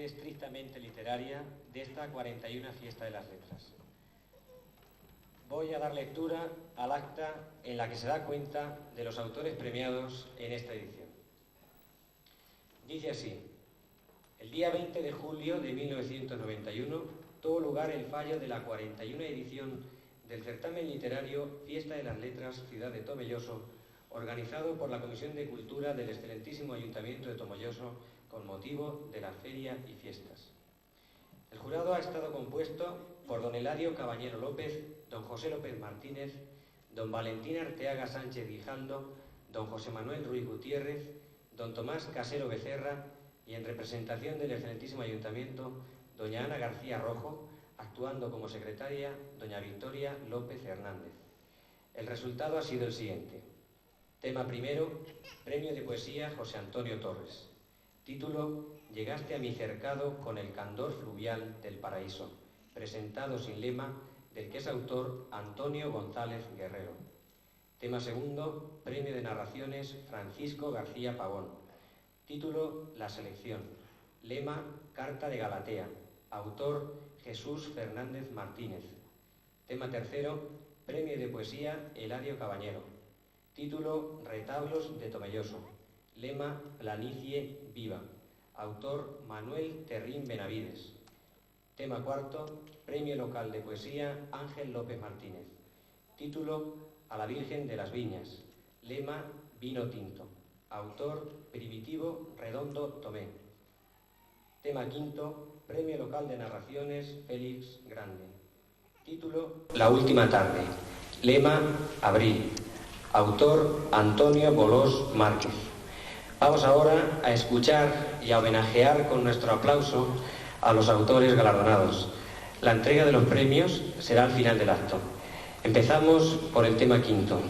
estrictamente literaria de esta 41 Fiesta de las Letras. Voy a dar lectura al acta en la que se da cuenta de los autores premiados en esta edición. Dice así: el día 20 de julio de 1991 tuvo lugar el fallo de la 41 edición del certamen literario Fiesta de las Letras Ciudad de Tomelloso, organizado por la Comisión de Cultura del excelentísimo Ayuntamiento de Tomelloso con motivo de la feria y fiestas. El jurado ha estado compuesto por don Eladio Cabañero López, don José López Martínez, don Valentín Arteaga Sánchez Guijaldo, don José Manuel Ruiz Gutiérrez, don Tomás Casero Becerra y, en representación del excelentísimo Ayuntamiento, doña Ana García Rojo, actuando como secretaria doña Victoria López Hernández. El resultado ha sido el siguiente. Tema primero, Premio de Poesía José Antonio Torres. Título: Llegaste a mi cercado con el candor fluvial del paraíso, presentado sin lema, del que es autor Antonio González Guerrero. Tema segundo, Premio de Narraciones Francisco García Pavón. Título: La selección. Lema: Carta de Galatea. Autor: Jesús Fernández Martínez. Tema tercero, Premio de Poesía Eladio Cabañero. Título: Retablos de Tomelloso. Lema: Planicie viva. Autor: Manuel Terrín Benavides. Tema cuarto, Premio Local de Poesía Ángel López Martínez. Título: A la Virgen de las Viñas. Lema: Vino tinto. Autor: Primitivo Redondo Tomé. Tema quinto, Premio Local de Narraciones Félix Grande. Título: La última tarde. Lema: Abril. Autor: Antonio Bolós Márquez. Vamos ahora a escuchar y a homenajear con nuestro aplauso a los autores galardonados. La entrega de los premios será al final del acto. Empezamos por el tema quinto.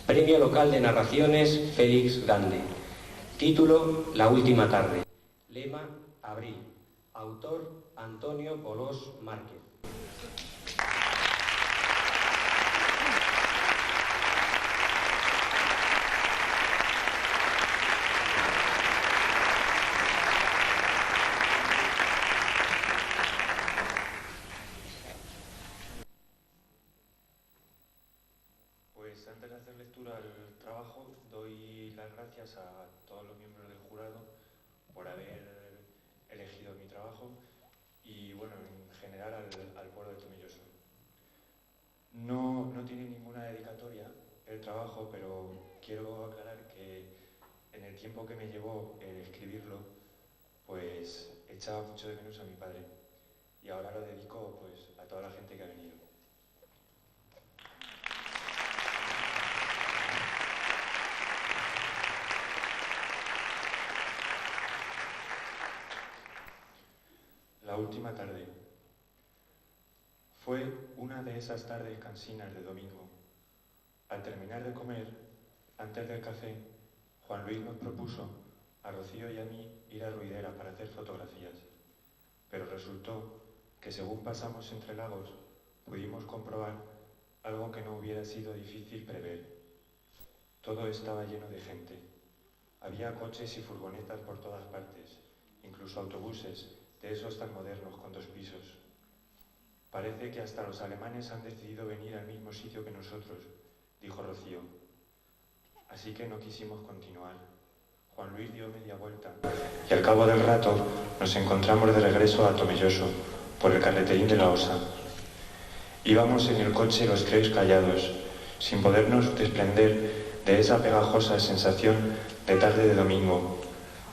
Premio Local de Narraciones Félix Grande. Título: La última tarde. Lema: Abril. Autor: Antonio Bolós Márquez. Pues antes de hacer lectura del trabajo, doy las gracias a todos los miembros del jurado por haber elegido mi trabajo y, bueno, en general al pueblo de Tomelloso. No tiene ninguna dedicatoria el trabajo, pero quiero aclarar que en el tiempo que me llevó escribirlo, pues echaba mucho de menos a mi padre y ahora lo dedico pues a toda la gente que ha venido. La última tarde. Fue una de esas tardes cansinas de domingo. Al terminar de comer, antes del café, Juan Luis nos propuso a Rocío y a mí ir a Ruidera para hacer fotografías. Pero resultó que, según pasamos entre lagos, pudimos comprobar algo que no hubiera sido difícil prever. Todo estaba lleno de gente. Había coches y furgonetas por todas partes, incluso autobuses de esos tan modernos con 2 pisos. Parece que hasta los alemanes han decidido venir al mismo sitio que nosotros, dijo Rocío. Así que no quisimos continuar. Juan Luis dio media vuelta y al cabo del rato nos encontramos de regreso a Tomelloso, por el carreterín de la Osa. Íbamos en el coche los 3 callados, sin podernos desprender de esa pegajosa sensación de tarde de domingo,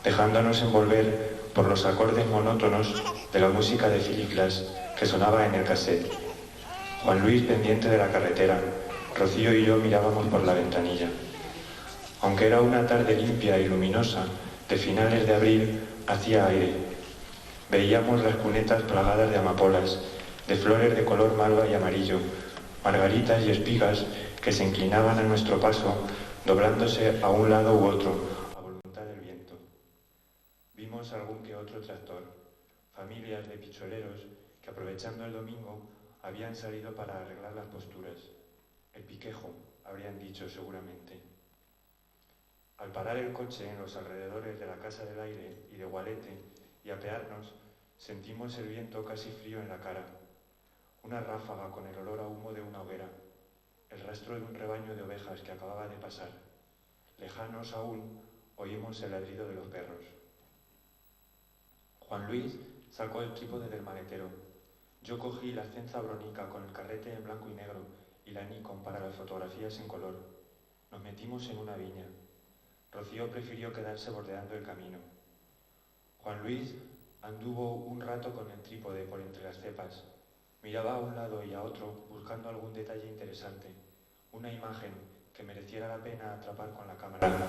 dejándonos envolver por los acordes monótonos de la música de Philip Glass que sonaba en el cassette. Juan Luis pendiente de la carretera, Rocío y yo mirábamos por la ventanilla. Aunque era una tarde limpia y luminosa, de finales de abril, hacía aire. Veíamos las cunetas plagadas de amapolas, de flores de color malva y amarillo, margaritas y espigas que se inclinaban a nuestro paso, doblándose a un lado u otro, a voluntad del viento. Vimos algún que otro tractor, familias de picholeros que, aprovechando el domingo, habían salido para arreglar las posturas. El piquejo, habrían dicho seguramente. Al parar el coche en los alrededores de la Casa del Aire y de Gualete y apearnos sentimos el viento casi frío en la cara, una ráfaga con el olor a humo de una hoguera, el rastro de un rebaño de ovejas que acababa de pasar. Lejanos aún oímos el ladrido de los perros. Juan Luis sacó el trípode del maletero. Yo cogí la cenza bronica con el carrete en blanco y negro y la Nikon para las fotografías en color. Nos metimos en una viña. Rocío prefirió quedarse bordeando el camino. Juan Luis anduvo un rato con el trípode por entre las cepas. Miraba a un lado y a otro buscando algún detalle interesante, una imagen que mereciera la pena atrapar con la cámara.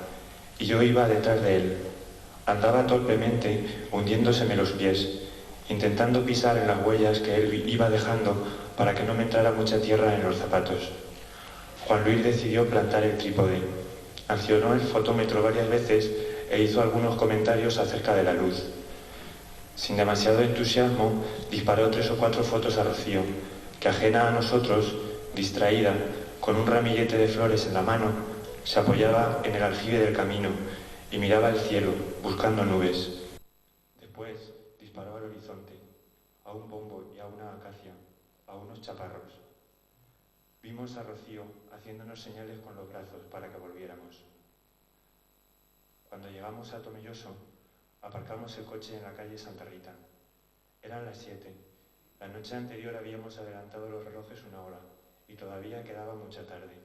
Y yo iba detrás de él. Andaba torpemente, hundiéndoseme los pies, intentando pisar en las huellas que él iba dejando para que no me entrara mucha tierra en los zapatos. Juan Luis decidió plantar el trípode. Accionó el fotómetro varias veces e hizo algunos comentarios acerca de la luz. Sin demasiado entusiasmo, disparó 3 o 4 fotos a Rocío, que ajena a nosotros, distraída, con un ramillete de flores en la mano, se apoyaba en el aljibe del camino y miraba al cielo, buscando nubes. Después disparó al horizonte, a un bombo y a una acacia, a unos chaparros. Vimos a Rocío haciéndonos señales con los brazos para que volviéramos. Cuando llegamos a Tomelloso, aparcamos el coche en la calle Santa Rita. Eran las 7. La noche anterior habíamos adelantado los relojes 1 hora y todavía quedaba mucha tarde.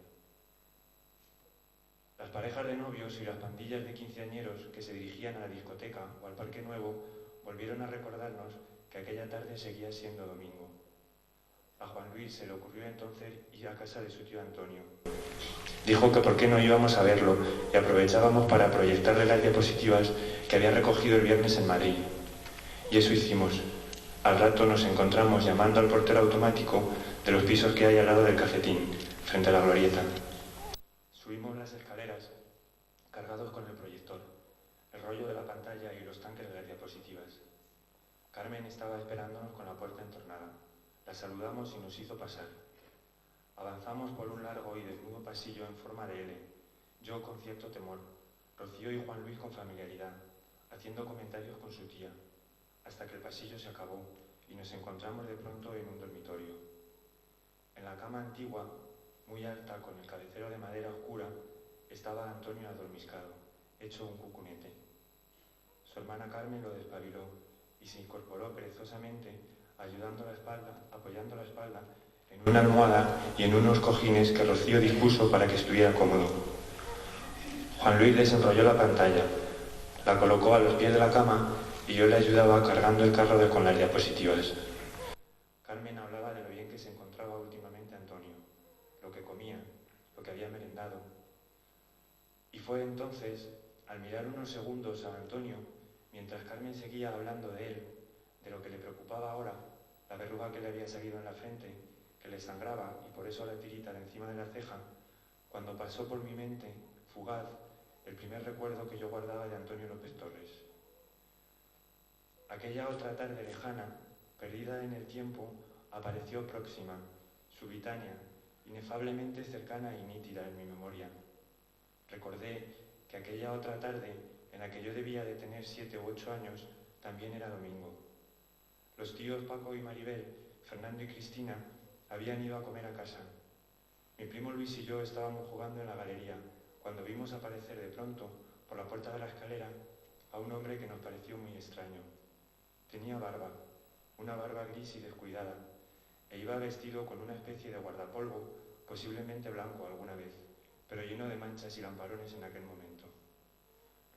Las parejas de novios y las pandillas de quinceañeros que se dirigían a la discoteca o al Parque Nuevo volvieron a recordarnos que aquella tarde seguía siendo domingo. A Juan Luis se le ocurrió entonces ir a casa de su tío Antonio. Dijo que por qué no íbamos a verlo y aprovechábamos para proyectarle las diapositivas que había recogido el viernes en Madrid. Y eso hicimos. Al rato nos encontramos llamando al portero automático de los pisos que hay al lado del cafetín, frente a la glorieta. Subimos las escaleras, cargados con el proyector, el rollo de la pantalla y los tanques de las diapositivas. Carmen estaba esperándonos con la puerta entornada. La saludamos y nos hizo pasar. Avanzamos por un largo y desnudo pasillo en forma de L, yo con cierto temor, Rocío y Juan Luis con familiaridad, haciendo comentarios con su tía, hasta que el pasillo se acabó y nos encontramos de pronto en un dormitorio. En la cama antigua, muy alta, con el cabecero de madera oscura, estaba Antonio adormiscado, hecho un cucunete. Su hermana Carmen lo despabiló y se incorporó perezosamente, apoyando la espalda en una almohada y en unos cojines que Rocío dispuso para que estuviera cómodo. Juan Luis desenrolló la pantalla, la colocó a los pies de la cama y yo le ayudaba cargando el carro con las diapositivas. Carmen hablaba de lo bien que se encontraba últimamente Antonio, lo que comía, lo que había merendado. Y fue entonces, al mirar unos segundos a Antonio, mientras Carmen seguía hablando de él, de lo que le preocupaba ahora, la verruga que le había salido en la frente, que le sangraba y por eso la tirita de encima de la ceja, cuando pasó por mi mente, fugaz, el primer recuerdo que yo guardaba de Antonio López Torres. Aquella otra tarde lejana, perdida en el tiempo, apareció próxima, subitánea, inefablemente cercana y nítida en mi memoria. Recordé que aquella otra tarde, en la que yo debía de tener 7 u 8 años, también era domingo. Los tíos Paco y Maribel, Fernando y Cristina, habían ido a comer a casa. Mi primo Luis y yo estábamos jugando en la galería, cuando vimos aparecer de pronto, por la puerta de la escalera, a un hombre que nos pareció muy extraño. Tenía barba, una barba gris y descuidada, e iba vestido con una especie de guardapolvo, posiblemente blanco alguna vez, pero lleno de manchas y lamparones en aquel momento.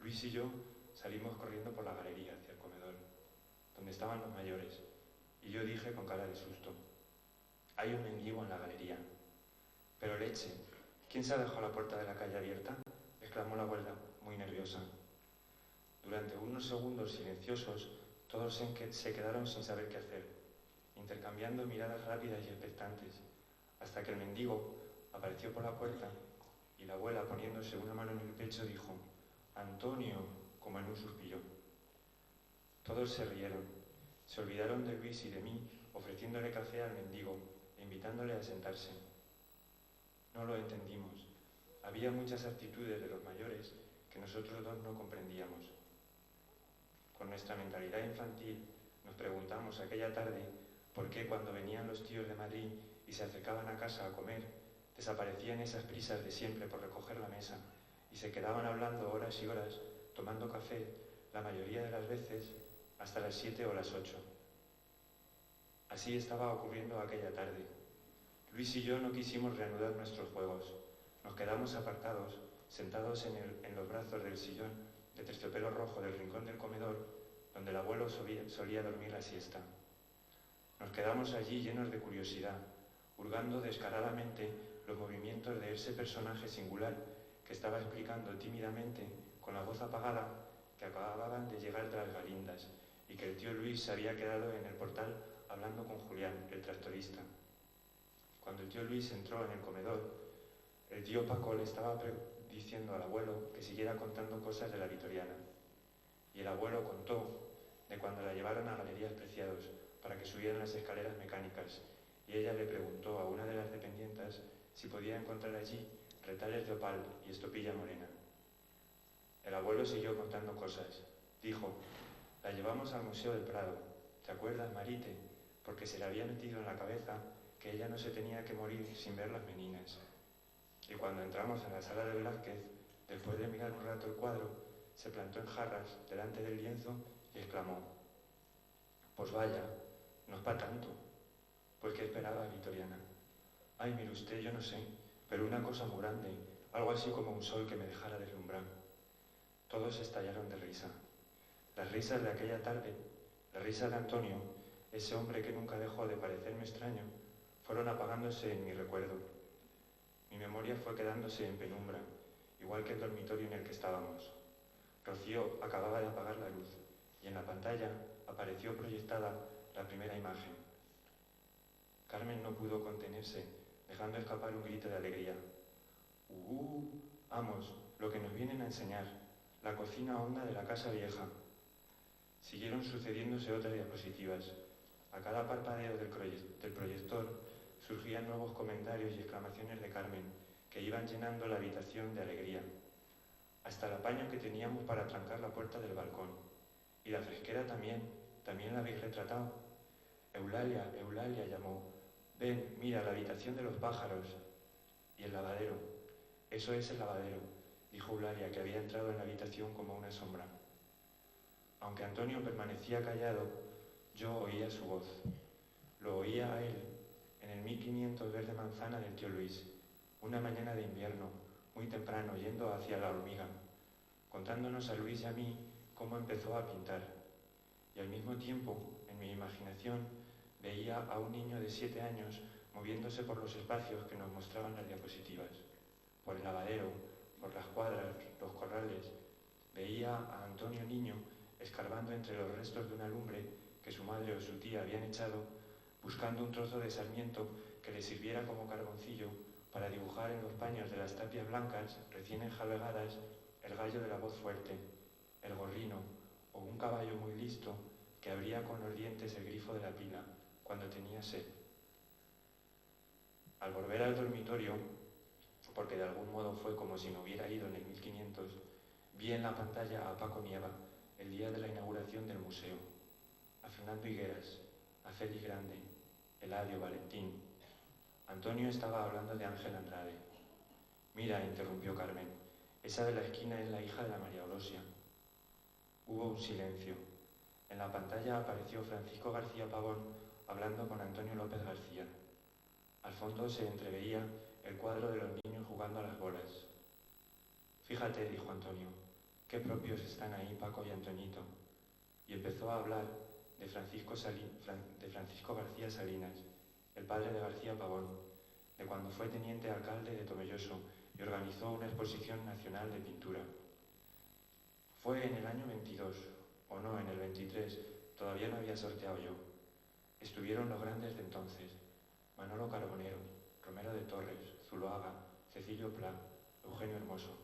Luis y yo salimos corriendo por la galería hacia el comedor, donde estaban los mayores, y yo dije con cara de susto: «Hay un mendigo en la galería». «Pero leche, ¿quién se ha dejado la puerta de la calle abierta?», exclamó la abuela, muy nerviosa. Durante unos segundos silenciosos, todos se quedaron sin saber qué hacer, intercambiando miradas rápidas y expectantes, hasta que el mendigo apareció por la puerta y la abuela, poniéndose una mano en el pecho, dijo: «Antonio», como en un suspiro. Todos se rieron, se olvidaron de Luis y de mí, ofreciéndole café al mendigo e invitándole a sentarse. No lo entendimos. Había muchas actitudes de los mayores que nosotros dos no comprendíamos. Con nuestra mentalidad infantil nos preguntamos aquella tarde por qué cuando venían los tíos de Madrid y se acercaban a casa a comer, desaparecían esas prisas de siempre por recoger la mesa y se quedaban hablando horas y horas, tomando café, la mayoría de las veces hasta las 7 o las 8. Así estaba ocurriendo aquella tarde. Luis y yo no quisimos reanudar nuestros juegos. Nos quedamos apartados, sentados en los brazos del sillón de terciopelo rojo del rincón del comedor, donde el abuelo solía dormir la siesta. Nos quedamos allí llenos de curiosidad, hurgando descaradamente los movimientos de ese personaje singular que estaba explicando tímidamente, con la voz apagada, que acababan de llegar de las Galindas y que el tío Luis se había quedado en el portal hablando con Julián, el tractorista. Cuando el tío Luis entró en el comedor, el tío Paco le estaba diciendo al abuelo que siguiera contando cosas de la Vitoriana. Y el abuelo contó de cuando la llevaron a Galerías Preciados para que subieran las escaleras mecánicas, y ella le preguntó a una de las dependientas si podía encontrar allí retales de opal y estopilla morena. El abuelo siguió contando cosas. Dijo: la llevamos al Museo del Prado. ¿Te acuerdas, Marite? Porque se le había metido en la cabeza que ella no se tenía que morir sin ver las meninas. Y cuando entramos en la sala de Velázquez, después de mirar un rato el cuadro, se plantó en jarras delante del lienzo y exclamó: pues vaya, no es pa' tanto. Pues ¿qué esperaba, Vitoriana? Ay, mire usted, yo no sé, pero una cosa muy grande, algo así como un sol que me dejara deslumbrar. Todos estallaron de risa. Las risas de aquella tarde, la risa de Antonio, ese hombre que nunca dejó de parecerme extraño, fueron apagándose en mi recuerdo. Mi memoria fue quedándose en penumbra, igual que el dormitorio en el que estábamos. Rocío acababa de apagar la luz y en la pantalla apareció proyectada la primera imagen. Carmen no pudo contenerse, dejando escapar un grito de alegría. Vamos, lo que nos vienen a enseñar, la cocina honda de la casa vieja. Siguieron sucediéndose otras diapositivas. A cada parpadeo del proyector surgían nuevos comentarios y exclamaciones de Carmen, que iban llenando la habitación de alegría. Hasta el apaño que teníamos para trancar la puerta del balcón. Y la fresquera también la habéis retratado. Eulalia, Eulalia, llamó. Ven, mira, la habitación de los pájaros. Y el lavadero. Eso es el lavadero, dijo Eulalia, que había entrado en la habitación como una sombra. Aunque Antonio permanecía callado, yo oía su voz. Lo oía a él, en el 1500 verde manzana del tío Luis, una mañana de invierno, muy temprano, yendo hacia la hormiga, contándonos a Luis y a mí cómo empezó a pintar. Y al mismo tiempo, en mi imaginación, veía a un niño de 7 años moviéndose por los espacios que nos mostraban las diapositivas, por el lavadero, por las cuadras, los corrales. Veía a Antonio niño escarbando entre los restos de una lumbre que su madre o su tía habían echado, buscando un trozo de sarmiento que le sirviera como carboncillo para dibujar en los paños de las tapias blancas, recién enjalbegadas, el gallo de la voz fuerte, el gorrino o un caballo muy listo que abría con los dientes el grifo de la pila cuando tenía sed. Al volver al dormitorio, porque de algún modo fue como si no hubiera ido en el 1500, vi en la pantalla a Paco Nieva el día de la inauguración del museo, a Fernando Higueras, a Félix Grande, Eladio, Valentín. Antonio estaba hablando de Ángel Andrade. Mira, interrumpió Carmen, esa de la esquina es la hija de la María Olosia. Hubo un silencio. En la pantalla apareció Francisco García Pavón hablando con Antonio López García. Al fondo se entreveía el cuadro de los niños jugando a las bolas. Fíjate, dijo Antonio, qué propios están ahí Paco y Antoñito. Y empezó a hablar de Francisco García Salinas, el padre de García Pavón, de cuando fue teniente alcalde de Tomelloso y organizó una exposición nacional de pintura. Fue en el año 22, o no, en el 23, todavía no había sorteado yo. Estuvieron los grandes de entonces, Manolo Carbonero, Romero de Torres, Zuloaga, Cecilio Pla, Eugenio Hermoso.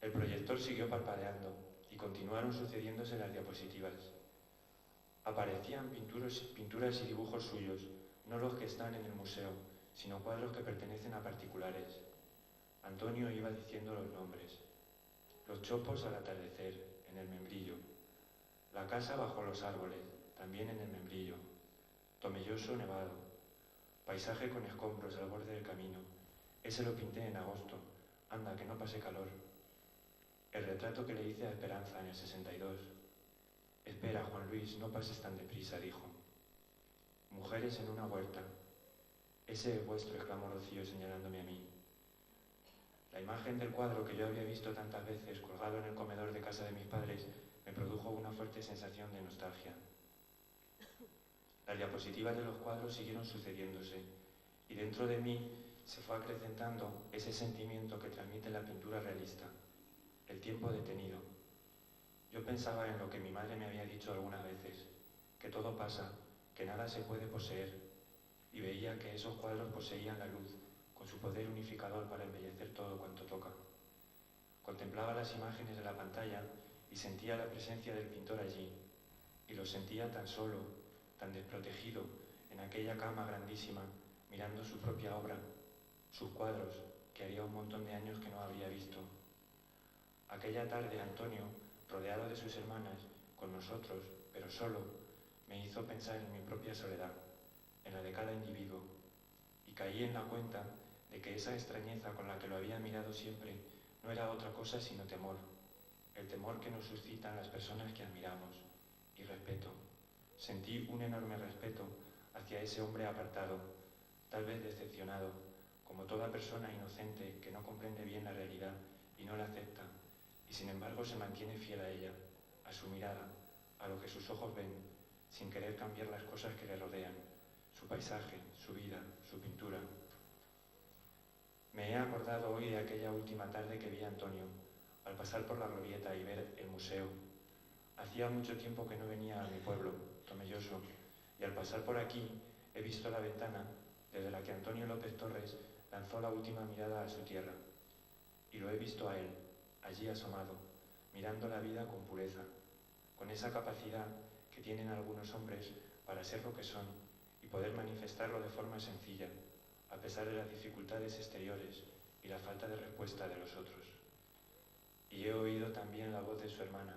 El proyector siguió parpadeando y continuaron sucediéndose las diapositivas. Aparecían pinturas y dibujos suyos, no los que están en el museo, sino cuadros que pertenecen a particulares. Antonio iba diciendo los nombres. Los chopos al atardecer, en el membrillo. La casa bajo los árboles, también en el membrillo. Tomelloso nevado. Paisaje con escombros al borde del camino. Ese lo pinté en agosto. Anda, que no pase calor. El retrato que le hice a Esperanza en el 62. Espera, Juan Luis, no pases tan deprisa, dijo. Mujeres en una huerta. Ese es vuestro, exclamó Rocío señalándome a mí. La imagen del cuadro que yo había visto tantas veces colgado en el comedor de casa de mis padres me produjo una fuerte sensación de nostalgia. Las diapositivas de los cuadros siguieron sucediéndose y dentro de mí se fue acrecentando ese sentimiento que transmite la pintura realista, el tiempo detenido. Yo pensaba en lo que mi madre me había dicho algunas veces, que todo pasa, que nada se puede poseer, y veía que esos cuadros poseían la luz, con su poder unificador para embellecer todo cuanto toca. Contemplaba las imágenes de la pantalla y sentía la presencia del pintor allí, y lo sentía tan solo, tan desprotegido, en aquella cama grandísima, mirando su propia obra, sus cuadros, que haría un montón de años que no habría visto. Aquella tarde Antonio, rodeado de sus hermanas, con nosotros, pero solo, me hizo pensar en mi propia soledad, en la de cada individuo, y caí en la cuenta de que esa extrañeza con la que lo había mirado siempre no era otra cosa sino temor, el temor que nos suscitan las personas que admiramos, y respeto. Sentí un enorme respeto hacia ese hombre apartado, tal vez decepcionado, como toda persona inocente que no comprende bien la realidad y no la acepta, y sin embargo se mantiene fiel a ella, a su mirada, a lo que sus ojos ven, sin querer cambiar las cosas que le rodean, su paisaje, su vida, su pintura. Me he acordado hoy de aquella última tarde que vi a Antonio, al pasar por la glorieta y ver el museo. Hacía mucho tiempo que no venía a mi pueblo, Tomelloso, y al pasar por aquí he visto la ventana desde la que Antonio López Torres lanzó la última mirada a su tierra. Y lo he visto a él, allí asomado, mirando la vida con pureza, con esa capacidad que tienen algunos hombres para ser lo que son y poder manifestarlo de forma sencilla, a pesar de las dificultades exteriores y la falta de respuesta de los otros. Y he oído también la voz de su hermana,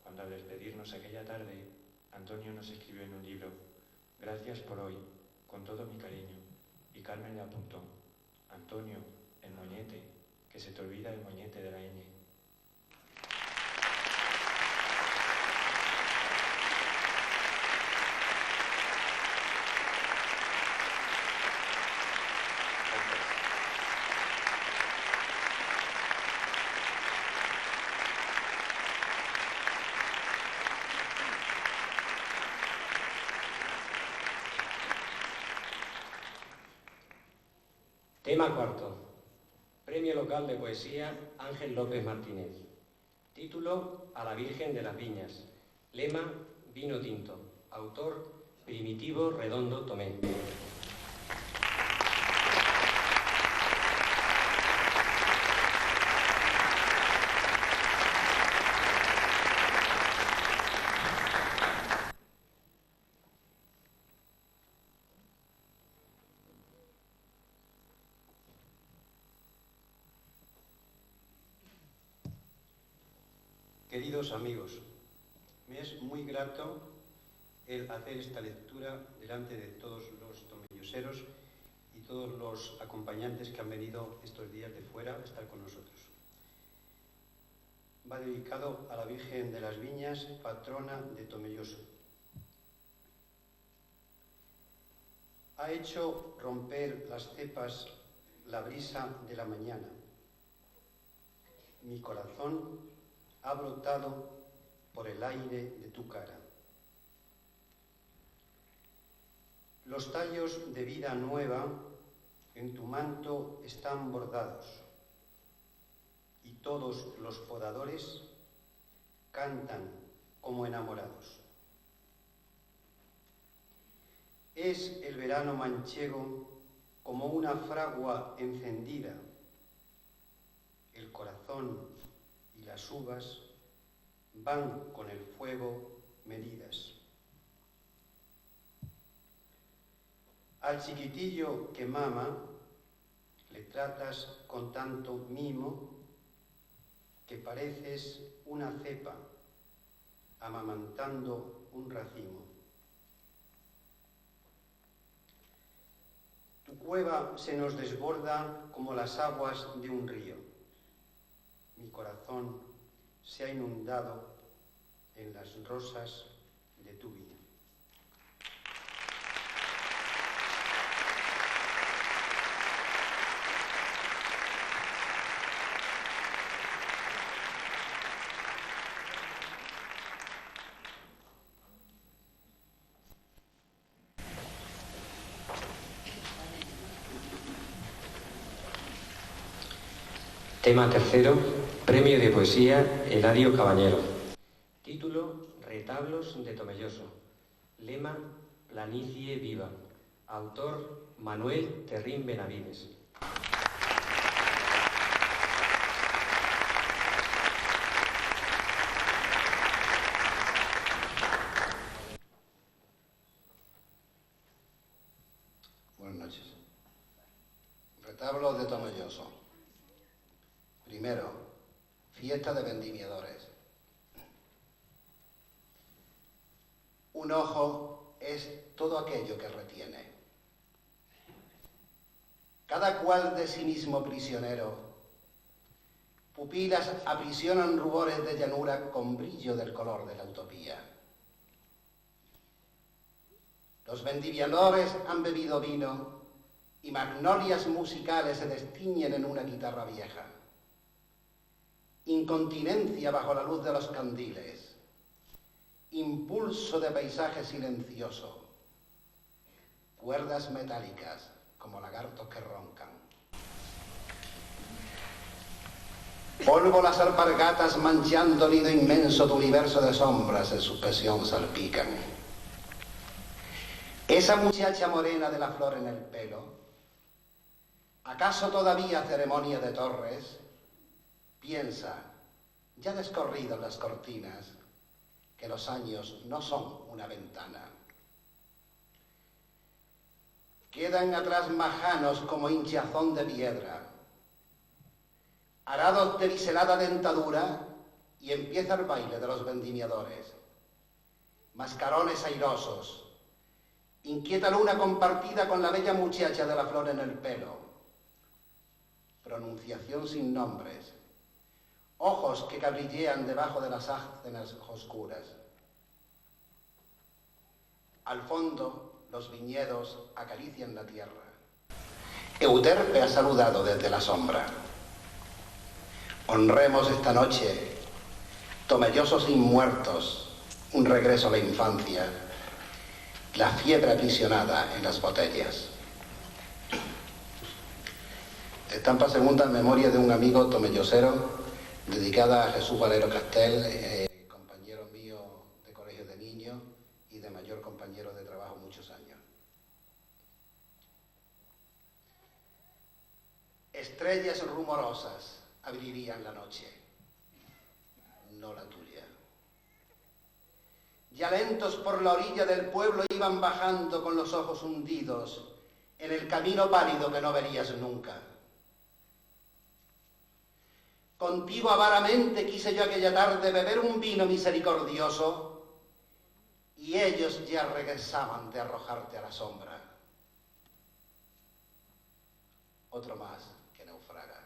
cuando al despedirnos aquella tarde, Antonio nos escribió en un libro: «Gracias por hoy, con todo mi cariño», y Carmen le apuntó: «Antonio, el moñete, que se te olvida el moñete de la ñ». Tema cuarto. Premio Local de Poesía Ángel López Martínez. Título: A la Virgen de las Viñas. Lema: Vino tinto. Autor: Primitivo Redondo Tomé. Queridos amigos, me es muy grato el hacer esta lectura delante de todos los tomelloseros y todos los acompañantes que han venido estos días de fuera a estar con nosotros. Va dedicado a la Virgen de las Viñas, patrona de Tomelloso. Ha hecho romper las cepas la brisa de la mañana. Mi corazón ha brotado por el aire de tu cara. Los tallos de vida nueva en tu manto están bordados y todos los podadores cantan como enamorados. Es el verano manchego como una fragua encendida. El corazón y las uvas van con el fuego medidas. Al chiquitillo que mama le tratas con tanto mimo que pareces una cepa amamantando un racimo. Tu cueva se nos desborda como las aguas de un río. Mi corazón se ha inundado en las rosas de tu vida. Tema tercero, Premio de Poesía Eladio Cabañero. Título, Retablos de Tomelloso. Lema, Planicie viva. Autor, Manuel Terrín Benavides. Buenas noches. Retablos de Tomelloso. Primero, fiesta de vendimiadores. Un ojo es todo aquello que retiene. Cada cual de sí mismo prisionero. Pupilas aprisionan rubores de llanura con brillo del color de la utopía. Los vendimiadores han bebido vino y magnolias musicales se destiñen en una guitarra vieja. Incontinencia bajo la luz de los candiles, impulso de paisaje silencioso, cuerdas metálicas como lagartos que roncan. Polvo las alpargatas manchando nido inmenso de universo de sombras en suspensión salpican. Esa muchacha morena de la flor en el pelo, ¿acaso todavía ceremonia de torres? Piensa, ya descorridas las cortinas, que los años no son una ventana. Quedan atrás majanos como hinchazón de piedra, arados de biselada dentadura, y empieza el baile de los vendimiadores. Mascarones airosos, inquieta luna compartida con la bella muchacha de la flor en el pelo. Pronunciación sin nombres. Ojos que cabrillean debajo de las ácenas oscuras. Al fondo, los viñedos acarician la tierra. Euterpe ha saludado desde la sombra. Honremos esta noche, Tomellosos inmuertos, un regreso a la infancia, la fiebre aprisionada en las botellas. Estampa segunda en memoria de un amigo tomellosero, dedicada a Jesús Valero Castel, compañero mío de colegio de niños y de mayor compañero de trabajo muchos años. Estrellas rumorosas abrirían la noche, no la tuya. Ya lentos por la orilla del pueblo iban bajando con los ojos hundidos en el camino pálido que no verías nunca. Contigo avaramente quise yo aquella tarde beber un vino misericordioso y ellos ya regresaban de arrojarte a la sombra. Otro más que naufraga.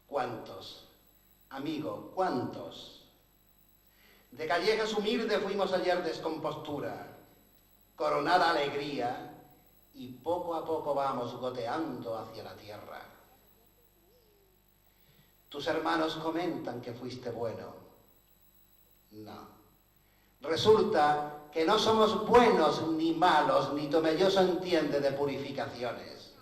¿Cuántos, amigo, cuántos? De callejas humildes fuimos ayer descompostura, coronada alegría, y poco a poco vamos goteando hacia la tierra. Tus hermanos comentan que fuiste bueno. No. Resulta que no somos buenos ni malos, ni Tomelloso entiende de purificaciones.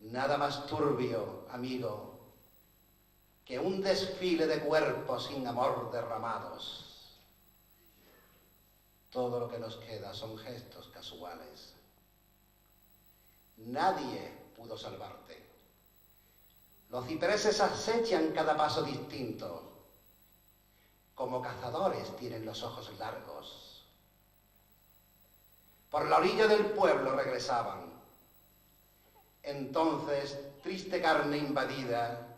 Nada más turbio, amigo, que un desfile de cuerpos sin amor derramados. Todo lo que nos queda son gestos casuales. Nadie pudo salvarte. Los cipreses acechan cada paso distinto. Como cazadores tienen los ojos largos. Por la orilla del pueblo regresaban. Entonces, triste carne invadida,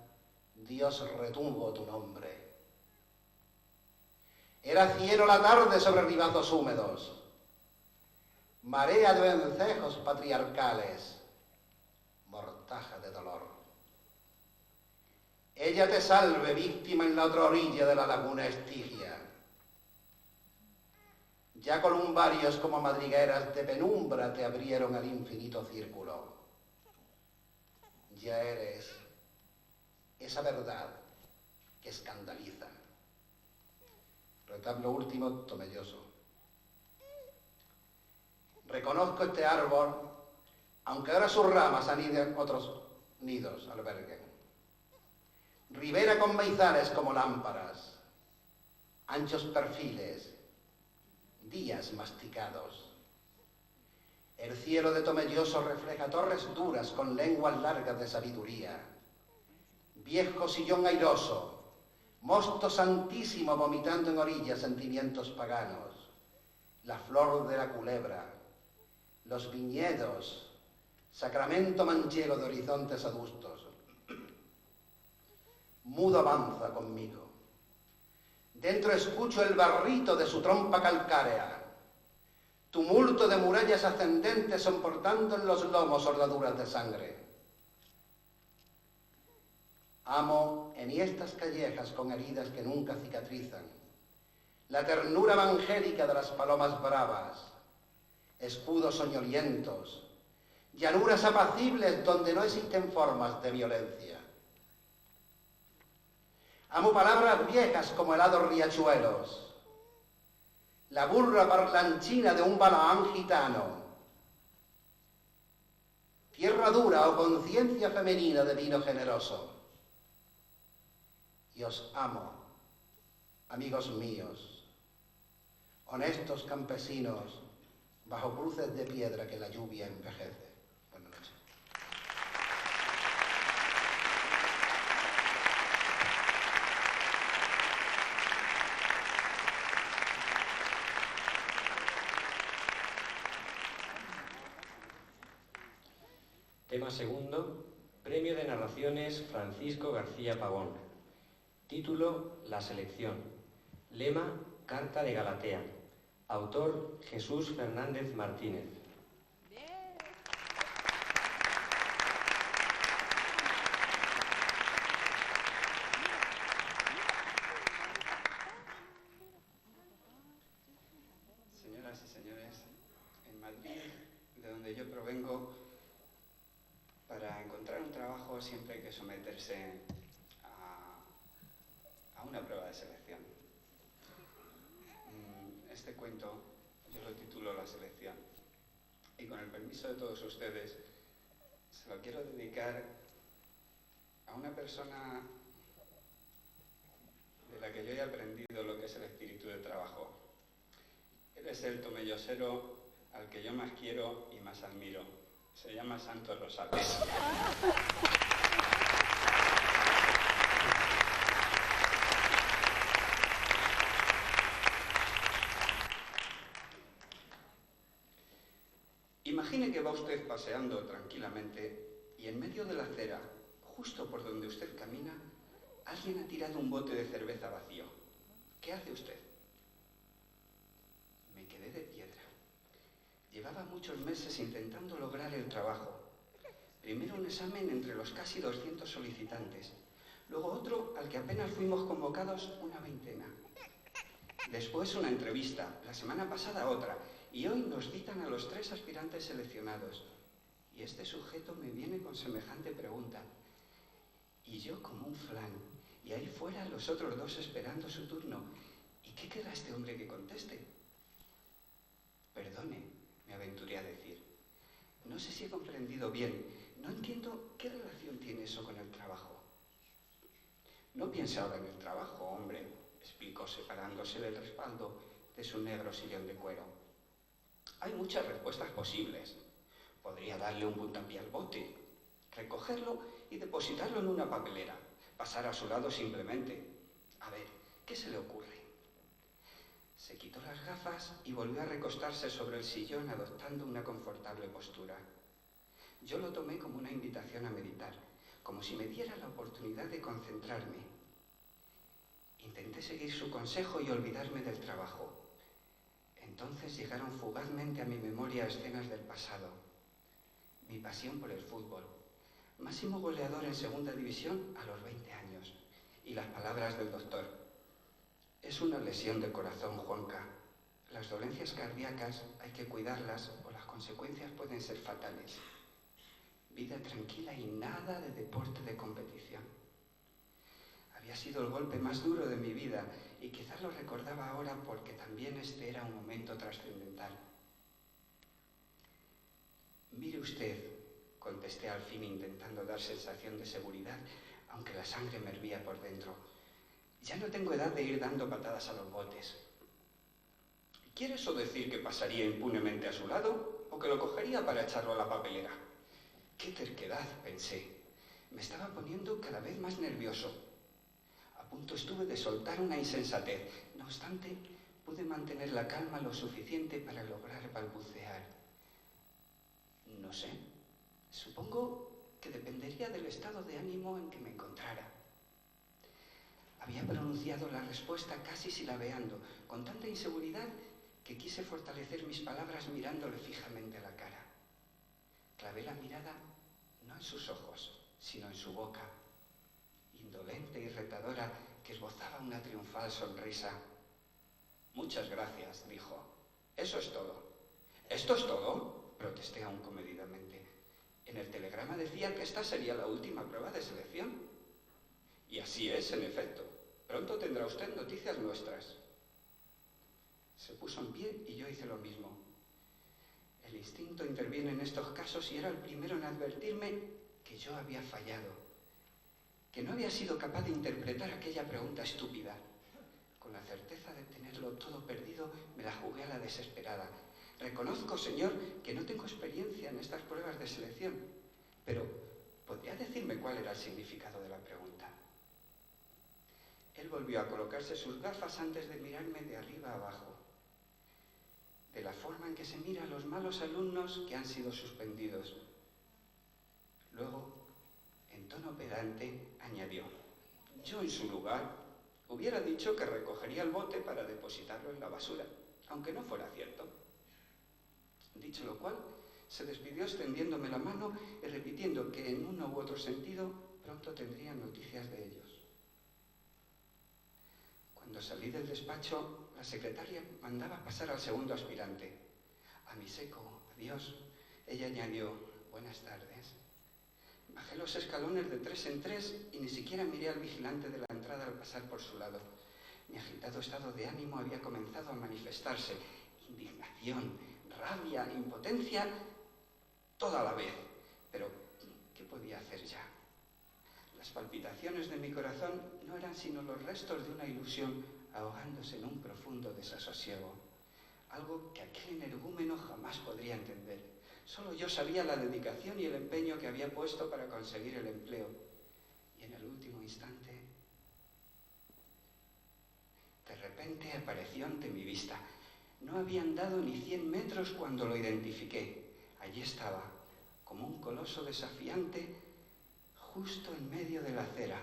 Dios retuvo tu nombre. Era cielo la tarde sobre ribazos húmedos, marea de vencejos patriarcales, mortaja de dolor. Ella te salve, víctima en la otra orilla de la laguna Estigia. Ya columbarios como madrigueras de penumbra te abrieron al infinito círculo. Ya eres esa verdad que escandaliza. Retablo último, Tomelloso. Reconozco este árbol, aunque ahora sus ramas aniden otros nidos alberguen. Ribera con maizales como lámparas, anchos perfiles, días masticados. El cielo de Tomelloso refleja torres duras con lenguas largas de sabiduría. Viejo sillón airoso, mosto santísimo vomitando en orillas sentimientos paganos. La flor de la culebra, los viñedos, sacramento manchego de horizontes adustos. Mudo avanza conmigo. Dentro escucho el barrito de su trompa calcárea, tumulto de murallas ascendentes soportando en los lomos hordaduras de sangre. Amo enhiestas callejas con heridas que nunca cicatrizan, la ternura evangélica de las palomas bravas, escudos soñolientos, llanuras apacibles donde no existen formas de violencia. Amo palabras viejas como helados riachuelos, la burra parlanchina de un Balaán gitano, tierra dura o conciencia femenina de vino generoso. Y os amo, amigos míos, honestos campesinos, bajo cruces de piedra que la lluvia envejece. Buenas noches. Tema segundo, Premio de Narraciones Francisco García Pavón. Título, La selección. Lema, Carta de Galatea. Autor, Jesús Fernández Martínez. Señoras y señores, en Madrid, de donde yo provengo, para encontrar un trabajo siempre hay que someterse a una prueba de selección. Este cuento yo lo titulo La selección y con el permiso de todos ustedes se lo quiero dedicar a una persona de la que yo he aprendido lo que es el espíritu de trabajo. Él es el tomellosero al que yo más quiero y más admiro. Se llama Santos Rosales. Imagine que va usted paseando tranquilamente y en medio de la acera, justo por donde usted camina, alguien ha tirado un bote de cerveza vacío. ¿Qué hace usted? Me quedé de piedra. Llevaba muchos meses intentando lograr el trabajo. Primero un examen entre los casi 200 solicitantes, luego otro al que apenas fuimos convocados una veintena. Después una entrevista, la semana pasada otra, y hoy nos citan a los 3 aspirantes seleccionados. Y este sujeto me viene con semejante pregunta. Y yo como un flan, y ahí fuera los otros 2 esperando su turno. ¿Y qué queda este hombre que conteste? Perdone, me aventuré a decir. No sé si he comprendido bien. No entiendo qué relación tiene eso con el trabajo. No piense ahora en el trabajo, hombre, explicó separándose del respaldo de su negro sillón de cuero. Hay muchas respuestas posibles. Podría darle un puntapié al bote, recogerlo y depositarlo en una papelera, pasar a su lado simplemente. A ver, ¿qué se le ocurre? Se quitó las gafas y volvió a recostarse sobre el sillón adoptando una confortable postura. Yo lo tomé como una invitación a meditar, como si me diera la oportunidad de concentrarme. Intenté seguir su consejo y olvidarme del trabajo. Entonces llegaron fugazmente a mi memoria escenas del pasado. Mi pasión por el fútbol, máximo goleador en segunda división a los 20 años, y las palabras del doctor. Es una lesión de corazón, Juanca. Las dolencias cardíacas hay que cuidarlas o las consecuencias pueden ser fatales. Vida tranquila y nada de deporte de competición. Había sido el golpe más duro de mi vida y quizás lo recordaba ahora porque también este era un momento trascendental. Mire usted, contesté al fin intentando dar sensación de seguridad, aunque la sangre me hervía por dentro. Ya no tengo edad de ir dando patadas a los botes. ¿Quiere eso decir que pasaría impunemente a su lado o que lo cogería para echarlo a la papelera? ¡Qué terquedad!, pensé. Me estaba poniendo cada vez más nervioso. A punto estuve de soltar una insensatez. No obstante, pude mantener la calma lo suficiente para lograr balbucear. No sé. Supongo que dependería del estado de ánimo en que me encontrara. Había pronunciado la respuesta casi silabeando, con tanta inseguridad que quise fortalecer mis palabras mirándole fijamente a la cara. Clavé la mirada no en sus ojos, sino en su boca, indolente y retadora, que esbozaba una triunfal sonrisa. «Muchas gracias», dijo. «Eso es todo». «¿Esto es todo?», protesté aún comedidamente. «En el telegrama decía que esta sería la última prueba de selección». «Y así es, en efecto. Pronto tendrá usted noticias nuestras». Se puso en pie y yo hice lo mismo. El instinto interviene en estos casos y era el primero en advertirme que yo había fallado, que no había sido capaz de interpretar aquella pregunta estúpida. Con la certeza de tenerlo todo perdido, me la jugué a la desesperada. «Reconozco, señor, que no tengo experiencia en estas pruebas de selección, pero ¿podría decirme cuál era el significado de la pregunta?». Él volvió a colocarse sus gafas antes de mirarme de arriba a abajo, de la forma en que se mira a los malos alumnos que han sido suspendidos. Luego, en tono pedante, añadió: «Yo, en su lugar, hubiera dicho que recogería el bote para depositarlo en la basura, aunque no fuera cierto». Dicho lo cual, se despidió extendiéndome la mano y repitiendo que en uno u otro sentido pronto tendrían noticias de ellos. Cuando salí del despacho, la secretaria mandaba pasar al segundo aspirante. A mi seco adiós, ella añadió: «Buenas tardes». Bajé los escalones de 3 en 3 y ni siquiera miré al vigilante de la entrada al pasar por su lado. Mi agitado estado de ánimo había comenzado a manifestarse. Indignación, rabia, impotencia, todo a la vez. Pero, ¿qué podía hacer ya? Las palpitaciones de mi corazón no eran sino los restos de una ilusión ahogándose en un profundo desasosiego. Algo que aquel energúmeno jamás podría entender. Solo yo sabía la dedicación y el empeño que había puesto para conseguir el empleo. Y en el último instante, de repente apareció ante mi vista. No había andado ni 100 metros cuando lo identifiqué. Allí estaba, como un coloso desafiante, justo en medio de la acera.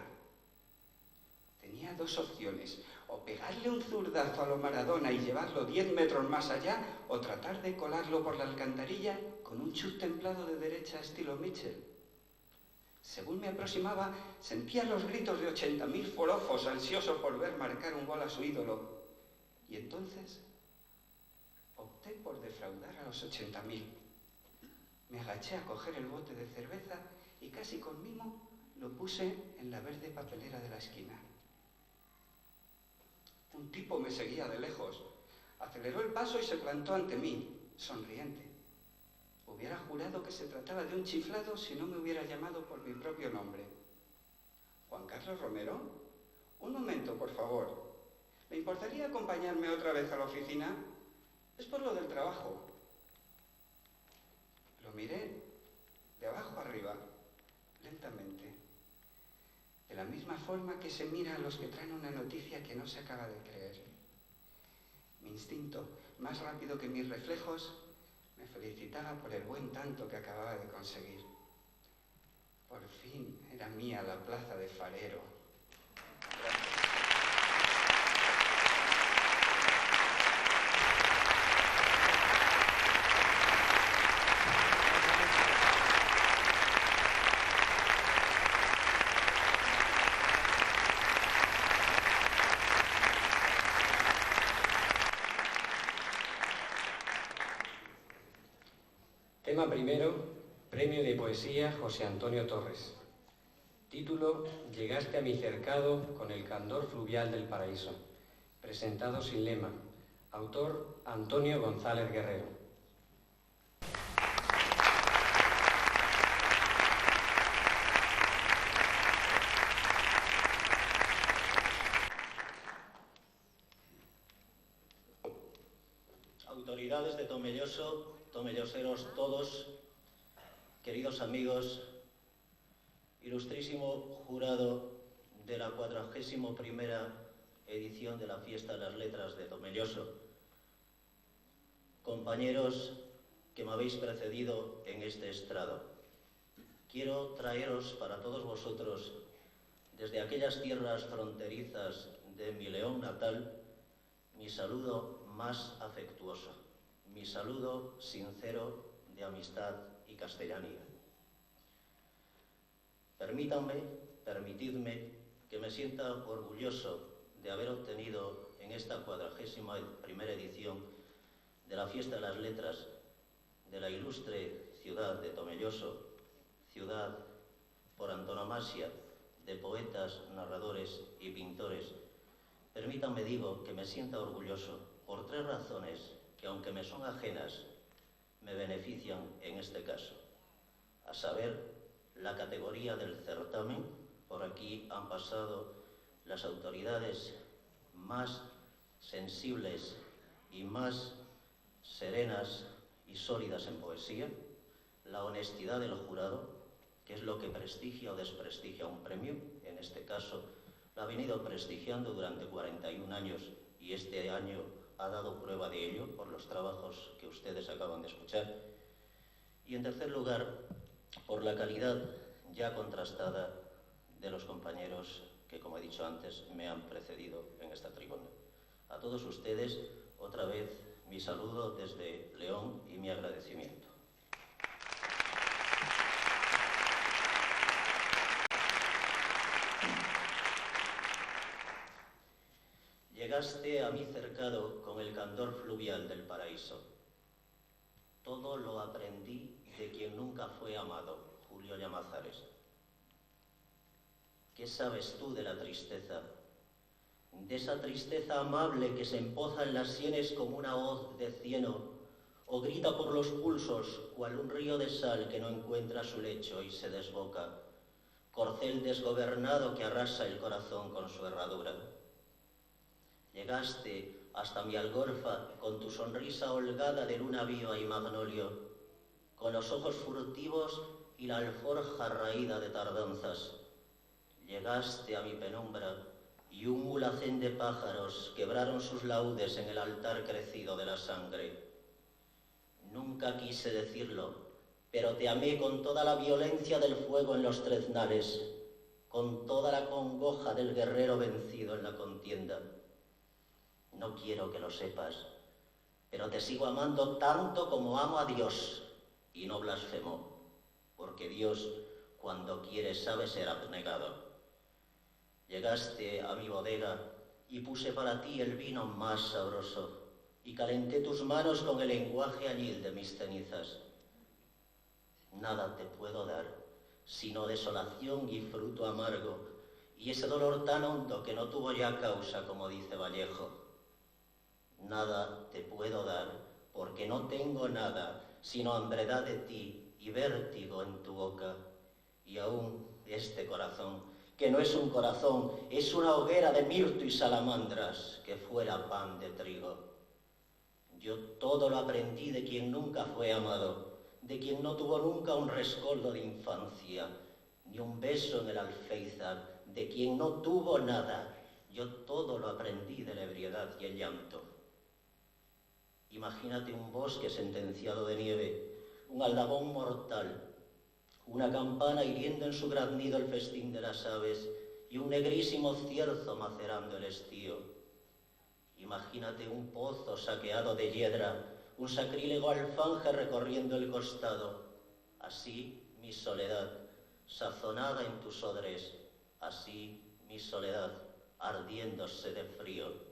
Tenía 2 opciones: o pegarle un zurdazo a lo Maradona y llevarlo 10 metros más allá, o tratar de colarlo por la alcantarilla con un chut templado de derecha estilo Mitchell. Según me aproximaba, sentía los gritos de 80.000 forofos ansiosos por ver marcar un gol a su ídolo. Y entonces opté por defraudar a los 80.000. Me agaché a coger el bote de cerveza y casi con mimo lo puse en la verde papelera de la esquina. Un tipo me seguía de lejos. Aceleró el paso y se plantó ante mí, sonriente. Hubiera jurado que se trataba de un chiflado si no me hubiera llamado por mi propio nombre. «¿Juan Carlos Romero? Un momento, por favor. ¿Le importaría acompañarme otra vez a la oficina? Es por lo del trabajo». Lo miré de abajo arriba, lentamente, de la misma forma que se mira a los que traen una noticia que no se acaba de creer. Mi instinto, más rápido que mis reflejos, me felicitaba por el buen tanto que acababa de conseguir. Por fin era mía la plaza de farero. Gracias. Tema primero, Premio de Poesía José Antonio Torres. Título, Llegaste a mi cercado con el candor fluvial del paraíso. Presentado sin lema. Autor, Antonio González Guerrero. Autoridades de Tomelloso, tomelloseros todos, queridos amigos, ilustrísimo jurado de la 41ª edición de la Fiesta de las Letras de Tomelloso, compañeros que me habéis precedido en este estrado. Quiero traeros para todos vosotros, desde aquellas tierras fronterizas de mi León natal, mi saludo más afectuoso, mi saludo sincero de amistad y castellanía. Permitidme que me sienta orgulloso de haber obtenido en esta 41ª edición de la Fiesta de las Letras de la ilustre ciudad de Tomelloso, ciudad por antonomasia de poetas, narradores y pintores. Permítanme, digo, que me sienta orgulloso por 3 razones que, aunque me son ajenas, me benefician en este caso. A saber, la categoría del certamen. Por aquí han pasado las autoridades más sensibles y más serenas y sólidas en poesía. La honestidad del jurado, que es lo que prestigia o desprestigia un premio. En este caso, lo ha venido prestigiando durante 41 años y este año ha dado prueba de ello por los trabajos que ustedes acaban de escuchar. Y en tercer lugar, por la calidad ya contrastada de los compañeros que, como he dicho antes, me han precedido en esta tribuna. A todos ustedes, otra vez, mi saludo desde León y mi agradecimiento. Llegaste a mí cercado con el candor fluvial del paraíso. Todo lo aprendí de quien nunca fue amado, Julio Llamazares. ¿Qué sabes tú de la tristeza? De esa tristeza amable que se empoza en las sienes como una hoz de cieno, o grita por los pulsos, cual un río de sal que no encuentra su lecho y se desboca, corcel desgobernado que arrasa el corazón con su herradura. Llegaste hasta mi algorfa con tu sonrisa holgada de luna viva y magnolio, con los ojos furtivos y la alforja raída de tardanzas. Llegaste a mi penumbra y un mulacén de pájaros quebraron sus laudes en el altar crecido de la sangre. Nunca quise decirlo, pero te amé con toda la violencia del fuego en los treznales, con toda la congoja del guerrero vencido en la contienda. No quiero que lo sepas, pero te sigo amando tanto como amo a Dios, y no blasfemo, porque Dios, cuando quiere, sabe ser abnegado. Llegaste a mi bodega y puse para ti el vino más sabroso, y calenté tus manos con el lenguaje añil de mis cenizas. Nada te puedo dar, sino desolación y fruto amargo, y ese dolor tan hondo que no tuvo ya causa, como dice Vallejo. Nada te puedo dar, porque no tengo nada, sino hambredad de ti y vértigo en tu boca. Y aún este corazón, que no es un corazón, es una hoguera de mirto y salamandras, que fuera pan de trigo. Yo todo lo aprendí de quien nunca fue amado, de quien no tuvo nunca un rescoldo de infancia, ni un beso en el alféizar, de quien no tuvo nada. Yo todo lo aprendí de la ebriedad y el llanto. Imagínate un bosque sentenciado de nieve, un aldabón mortal, una campana hiriendo en su graznido el festín de las aves y un negrísimo cierzo macerando el estío. Imagínate un pozo saqueado de hiedra, un sacrílego alfanje recorriendo el costado. Así mi soledad, sazonada en tus odres, así mi soledad, ardiéndose de frío.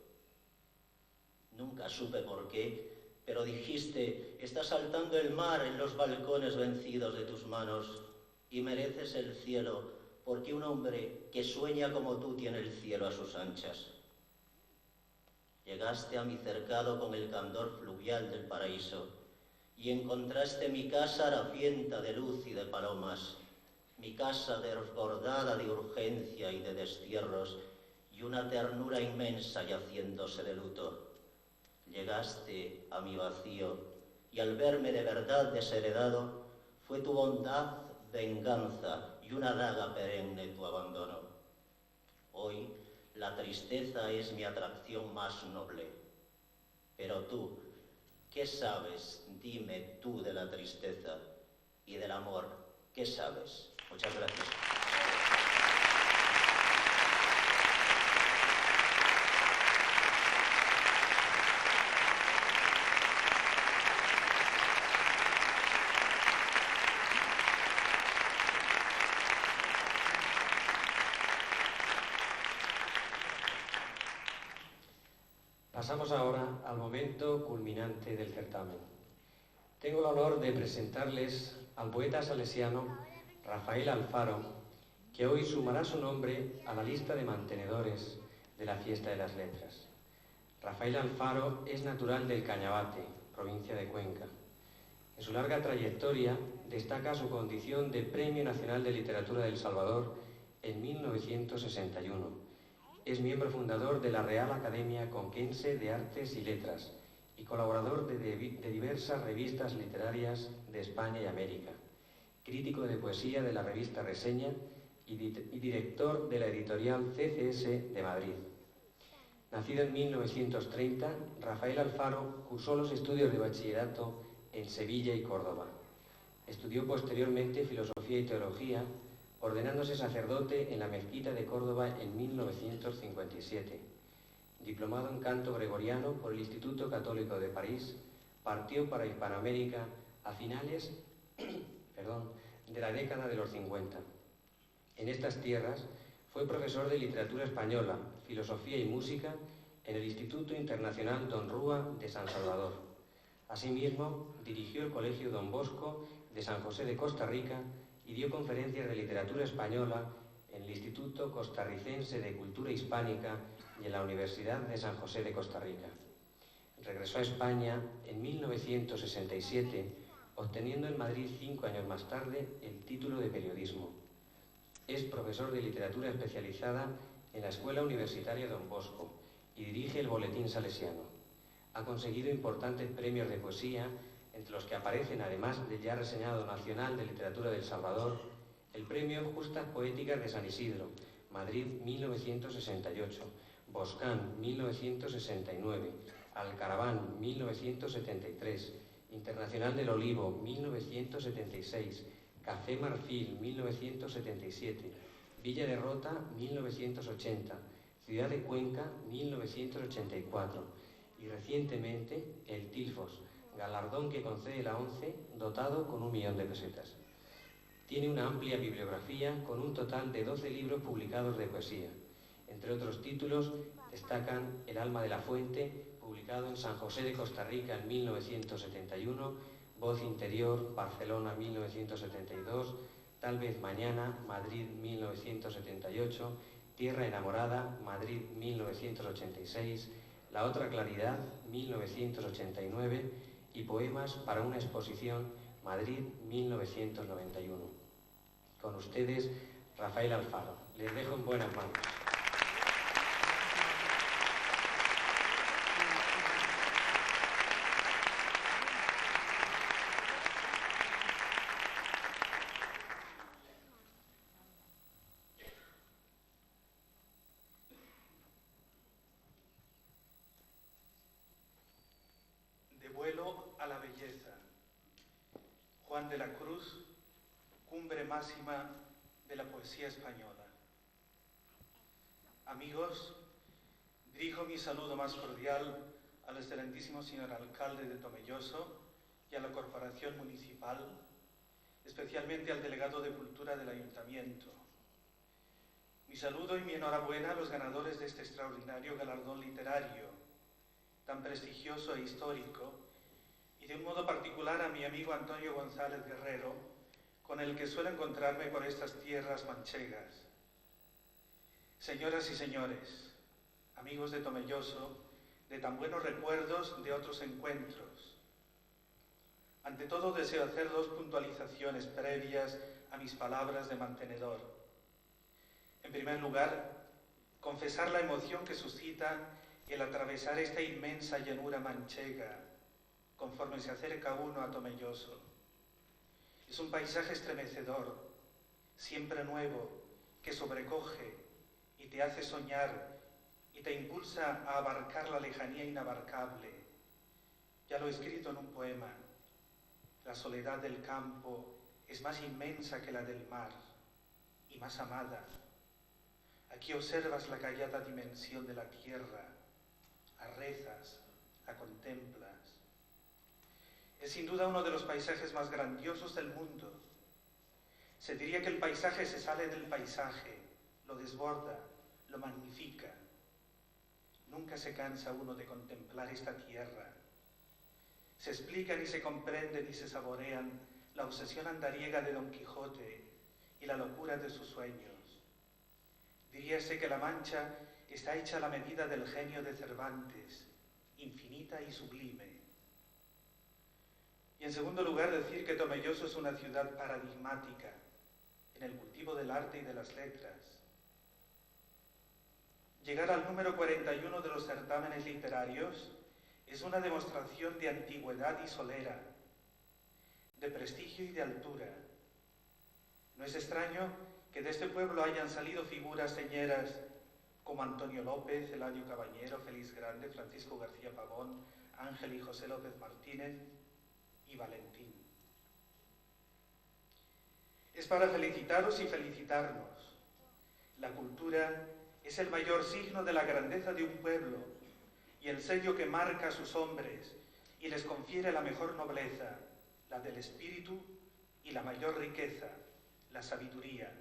Nunca supe por qué, pero dijiste, está saltando el mar en los balcones vencidos de tus manos, y mereces el cielo, porque un hombre que sueña como tú tiene el cielo a sus anchas. Llegaste a mi cercado con el candor fluvial del paraíso, y encontraste mi casa harapienta de luz y de palomas, mi casa desbordada de urgencia y de destierros, y una ternura inmensa yaciéndose de luto. Llegaste a mi vacío, y al verme de verdad desheredado, fue tu bondad venganza y una daga perenne tu abandono. Hoy la tristeza es mi atracción más noble. Pero tú, ¿qué sabes? Dime tú de la tristeza y del amor. ¿Qué sabes? Muchas gracias. Pasamos ahora al momento culminante del certamen. Tengo el honor de presentarles al poeta salesiano Rafael Alfaro, que hoy sumará su nombre a la lista de mantenedores de la Fiesta de las Letras. Rafael Alfaro es natural del Cañabate, provincia de Cuenca. En su larga trayectoria destaca su condición de Premio Nacional de Literatura del Salvador en 1961. Es miembro fundador de la Real Academia Conquense de Artes y Letras y colaborador de diversas revistas literarias de España y América, crítico de poesía de la revista Reseña y director de la editorial CCS de Madrid. Nacido en 1930, Rafael Alfaro cursó los estudios de bachillerato en Sevilla y Córdoba. Estudió posteriormente Filosofía y Teología, ordenándose sacerdote en la Mezquita de Córdoba en 1957. Diplomado en canto gregoriano por el Instituto Católico de París, partió para Hispanoamérica a finales de la década de los 50. En estas tierras fue profesor de literatura española, filosofía y música en el Instituto Internacional Don Rúa de San Salvador. Asimismo, dirigió el Colegio Don Bosco de San José de Costa Rica y dio conferencias de literatura española en el Instituto Costarricense de Cultura Hispánica y en la Universidad de San José de Costa Rica. Regresó a España en 1967, obteniendo en Madrid 5 años más tarde el título de periodismo. Es profesor de literatura especializada en la Escuela Universitaria Don Bosco y dirige el Boletín Salesiano. Ha conseguido importantes premios de poesía, entre los que aparecen, además del ya reseñado Nacional de Literatura del Salvador, el Premio Justas Poéticas de San Isidro, Madrid 1968, Boscán 1969, Alcaraván 1973, Internacional del Olivo 1976, Café Marfil 1977, Villa de Rota 1980, Ciudad de Cuenca 1984 y recientemente el Tilfos, galardón que concede la ONCE, dotado con 1 millón de pesetas. Tiene una amplia bibliografía con un total de 12 libros publicados de poesía. Entre otros títulos destacan El alma de la fuente, publicado en San José de Costa Rica en 1971, Voz interior, Barcelona 1972, Tal vez mañana, Madrid 1978, Tierra enamorada, Madrid 1986, La otra claridad 1989 y Poemas para una exposición, Madrid 1991. Con ustedes, Rafael Alfaro. Les dejo en buenas manos. De vuelo a la belleza. Juan de la Cruz, cumbre máxima de la poesía española. Amigos, dirijo mi saludo más cordial al excelentísimo señor alcalde de Tomelloso y a la corporación municipal, especialmente al delegado de Cultura del Ayuntamiento. Mi saludo y mi enhorabuena a los ganadores de este extraordinario galardón literario, tan prestigioso e histórico, y de un modo particular a mi amigo Antonio González Guerrero, con el que suelo encontrarme por estas tierras manchegas. Señoras y señores, amigos de Tomelloso, de tan buenos recuerdos de otros encuentros. Ante todo deseo hacer 2 puntualizaciones previas a mis palabras de mantenedor. En primer lugar, confesar la emoción que suscita el atravesar esta inmensa llanura manchega conforme se acerca uno a Tomelloso. Es un paisaje estremecedor, siempre nuevo, que sobrecoge y te hace soñar y te impulsa a abarcar la lejanía inabarcable. Ya lo he escrito en un poema. La soledad del campo es más inmensa que la del mar y más amada. Aquí observas la callada dimensión de la tierra, arrezas, la contemplas. Es sin duda uno de los paisajes más grandiosos del mundo. Se diría que el paisaje se sale del paisaje, lo desborda, lo magnifica. Nunca se cansa uno de contemplar esta tierra. Se explican y se comprenden y se saborean la obsesión andariega de Don Quijote y la locura de sus sueños. Diríase que la Mancha está hecha a la medida del genio de Cervantes, infinita y sublime. Y en segundo lugar, decir que Tomelloso es una ciudad paradigmática en el cultivo del arte y de las letras. Llegar al número 41 de los certámenes literarios es una demostración de antigüedad y solera, de prestigio y de altura. No es extraño que de este pueblo hayan salido figuras señeras como Antonio López, Eladio Cabañero, Félix Grande, Francisco García Pavón, Ángel y José López Martínez y Valentín. Es para felicitaros y felicitarnos. La cultura es el mayor signo de la grandeza de un pueblo y el sello que marca a sus hombres y les confiere la mejor nobleza, la del espíritu, y la mayor riqueza, la sabiduría.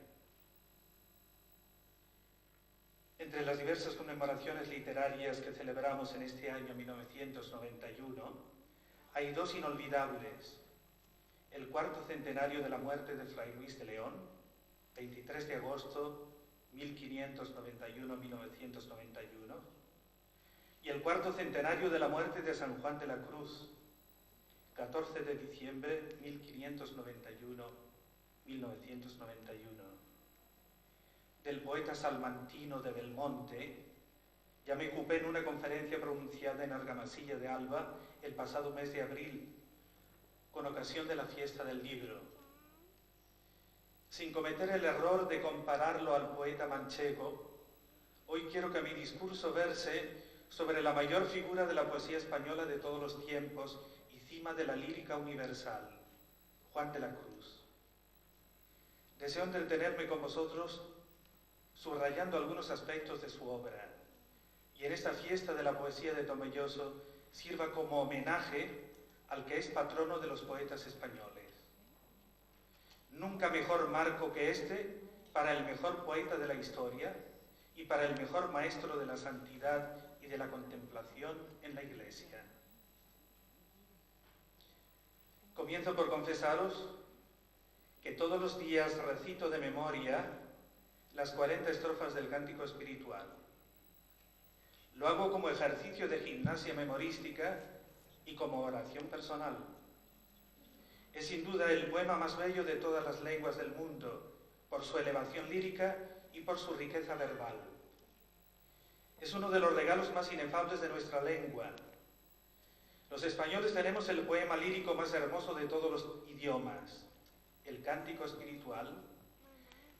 Entre las diversas conmemoraciones literarias que celebramos en este año 1991, hay 2 inolvidables. El 4º centenario de la muerte de Fray Luis de León, 23 de agosto 1591-1991, y el 4º centenario de la muerte de San Juan de la Cruz, 14 de diciembre 1591-1991. Del poeta salmantino de Belmonte, ya me ocupé en una conferencia pronunciada en Argamasilla de Alba el pasado mes de abril, con ocasión de la fiesta del libro. Sin cometer el error de compararlo al poeta manchego, hoy quiero que mi discurso verse sobre la mayor figura de la poesía española de todos los tiempos y cima de la lírica universal, Juan de la Cruz. Deseo entretenerme con vosotros subrayando algunos aspectos de su obra, y en esta fiesta de la poesía de Tomelloso sirva como homenaje al que es patrono de los poetas españoles. Nunca mejor marco que este para el mejor poeta de la historia y para el mejor maestro de la santidad y de la contemplación en la Iglesia. Comienzo por confesaros que todos los días recito de memoria las 40 estrofas del Cántico Espiritual. Lo hago como ejercicio de gimnasia memorística y como oración personal. Es sin duda el poema más bello de todas las lenguas del mundo, por su elevación lírica y por su riqueza verbal. Es uno de los regalos más inefables de nuestra lengua. Los españoles tenemos el poema lírico más hermoso de todos los idiomas, el Cántico Espiritual,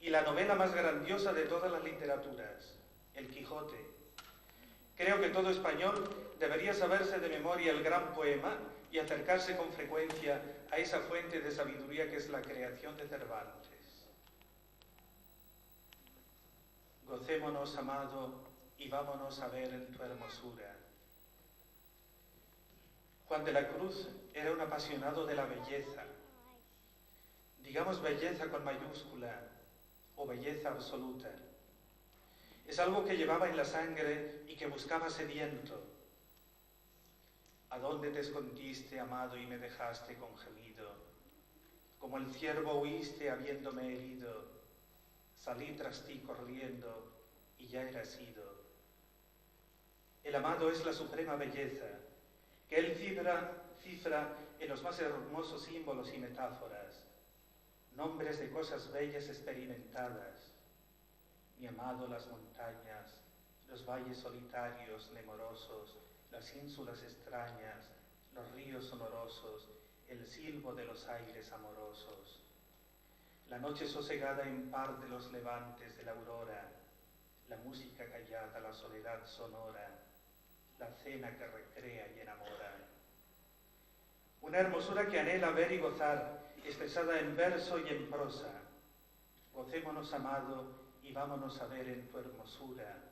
y la novela más grandiosa de todas las literaturas, el Quijote. Creo que todo español debería saberse de memoria el gran poema y acercarse con frecuencia a esa fuente de sabiduría que es la creación de Cervantes. Gocémonos, amado, y vámonos a ver en tu hermosura. Juan de la Cruz era un apasionado de la belleza. Digamos belleza con mayúscula o belleza absoluta. Es algo que llevaba en la sangre y que buscaba sediento. ¿A dónde te escondiste, amado, y me dejaste con gemido? Como el ciervo huiste habiéndome herido, salí tras ti corriendo y ya eras ido. El amado es la suprema belleza, que él cifra en los más hermosos símbolos y metáforas, nombres de cosas bellas experimentadas. Mi amado, las montañas, los valles solitarios, nemorosos, las ínsulas extrañas, los ríos sonorosos, el silbo de los aires amorosos. La noche sosegada en par de los levantes de la aurora, la música callada, la soledad sonora, la cena que recrea y enamora. Una hermosura que anhela ver y gozar, expresada en verso y en prosa. Gocémonos, amado, y vámonos a ver en tu hermosura,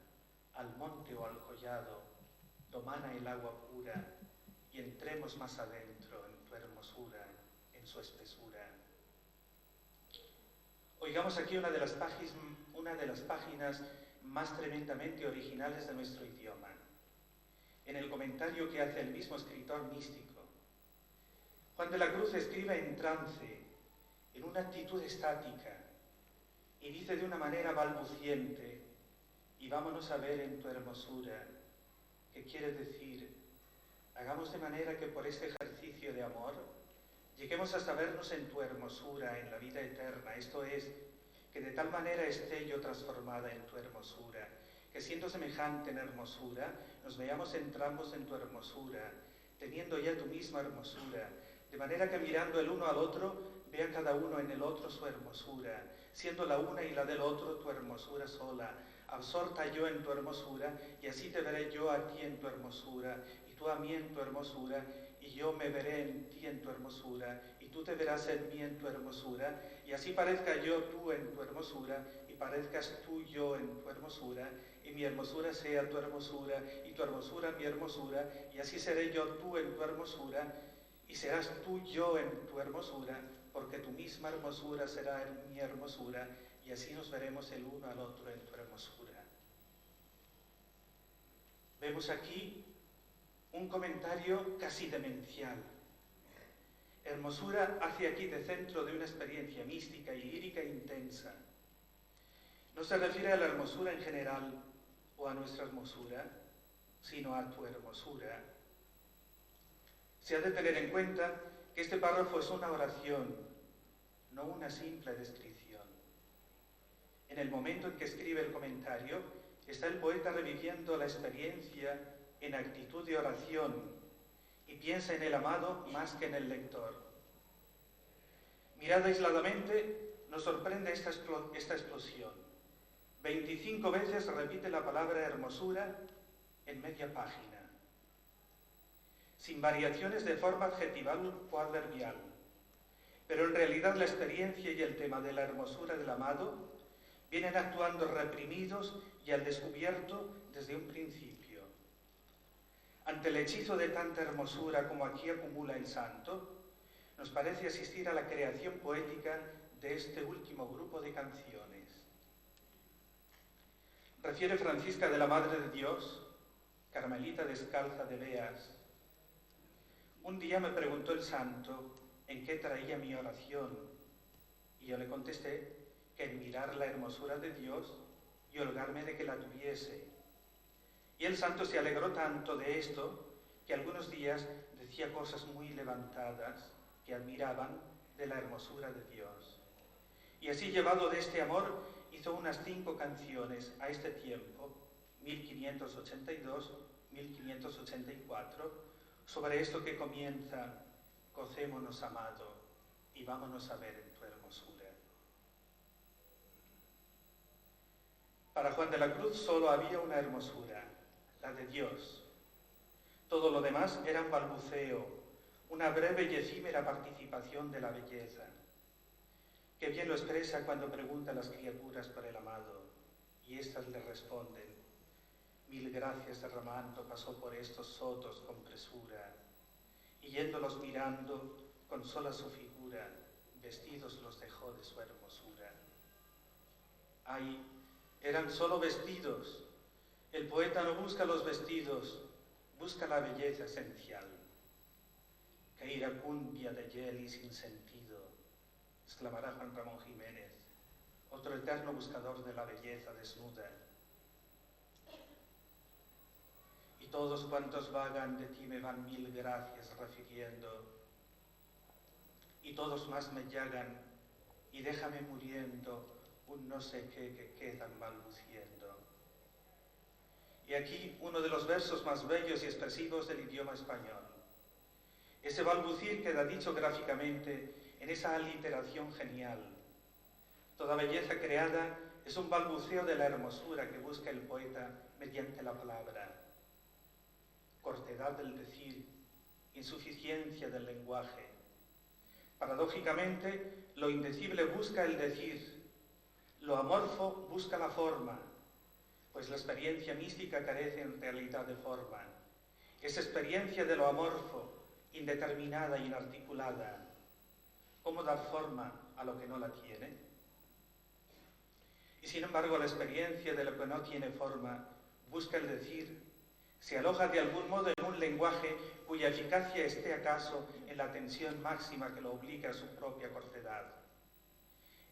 al monte o al collado, domana el agua pura, y entremos más adentro en tu hermosura, en su espesura. Oigamos aquí una de las páginas más tremendamente originales de nuestro idioma. En el comentario que hace el mismo escritor místico, Juan de la Cruz escribe en trance, en una actitud estática, y dice de una manera balbuciente, y vámonos a ver en tu hermosura, que quiere decir, hagamos de manera que por este ejercicio de amor lleguemos hasta vernos en tu hermosura, en la vida eterna, esto es, que de tal manera esté yo transformada en tu hermosura, que siendo semejante en hermosura, nos veamos entrambos en tu hermosura, teniendo ya tu misma hermosura, de manera que mirando el uno al otro, vea cada uno en el otro su hermosura, siendo la una y la del otro tu hermosura sola, absorta yo en tu hermosura, y así te veré yo a ti en tu hermosura, y tú a mí en tu hermosura, y yo me veré en ti en tu hermosura, y tú te verás en mí en tu hermosura, y así parezca yo tú en tu hermosura, y parezcas tú yo en tu hermosura, y mi hermosura sea tu hermosura, y tu hermosura mi hermosura, y así seré yo tú en tu hermosura, y serás tú yo en tu hermosura, porque tu misma hermosura será en mi hermosura, y así nos veremos el uno al otro en tu hermosura. Vemos aquí un comentario casi demencial. Hermosura hace aquí de centro de una experiencia mística y lírica intensa. No se refiere a la hermosura en general o a nuestra hermosura, sino a tu hermosura. Se ha de tener en cuenta que este párrafo es una oración, no una simple descripción. En el momento en que escribe el comentario, está el poeta reviviendo la experiencia en actitud de oración y piensa en el amado más que en el lector. Mirada aisladamente, nos sorprende esta explosión. 25 veces repite la palabra hermosura en media página, sin variaciones de forma adjetival o adverbial. Pero en realidad la experiencia y el tema de la hermosura del amado vienen actuando reprimidos y al descubierto desde un principio. Ante el hechizo de tanta hermosura como aquí acumula el santo, nos parece asistir a la creación poética de este último grupo de canciones. Refiere Francisca de la Madre de Dios, Carmelita descalza de Beas: un día me preguntó el santo en qué traía mi oración, y yo le contesté que en mirar la hermosura de Dios y holgarme de que la tuviese. Y el santo se alegró tanto de esto que algunos días decía cosas muy levantadas que admiraban de la hermosura de Dios. Y así, llevado de este amor, hizo unas 5 canciones a este tiempo, 1582-1584, sobre esto que comienza: gocémonos, amado, y vámonos a ver en tu hermosura. Para Juan de la Cruz solo había una hermosura, la de Dios. Todo lo demás era un balbuceo, una breve y efímera participación de la belleza. Qué bien lo expresa cuando pregunta a las criaturas por el amado, y éstas le responden: mil gracias derramando pasó por estos sotos con presura, y yéndolos mirando, con sola su figura, vestidos los dejó de su hermosura. Ay, eran solo vestidos. El poeta no busca los vestidos, busca la belleza esencial. ¡Qué iracundia de hiel y sin sentido!, exclamará Juan Ramón Jiménez, otro eterno buscador de la belleza desnuda. Y todos cuantos vagan de ti me van mil gracias refiriendo, y todos más me llagan, y déjame muriendo un no sé qué que quedan balbuciendo. Y aquí uno de los versos más bellos y expresivos del idioma español. Ese balbucir queda dicho gráficamente en esa aliteración genial. Toda belleza creada es un balbuceo de la hermosura que busca el poeta mediante la palabra. Cortedad del decir, insuficiencia del lenguaje. Paradójicamente, lo indecible busca el decir, lo amorfo busca la forma, pues la experiencia mística carece en realidad de forma. Esa experiencia de lo amorfo, indeterminada e inarticulada. ¿Cómo dar forma a lo que no la tiene? Y sin embargo, la experiencia de lo que no tiene forma busca el decir, se aloja de algún modo en un lenguaje cuya eficacia esté acaso en la tensión máxima que lo obliga a su propia cortedad.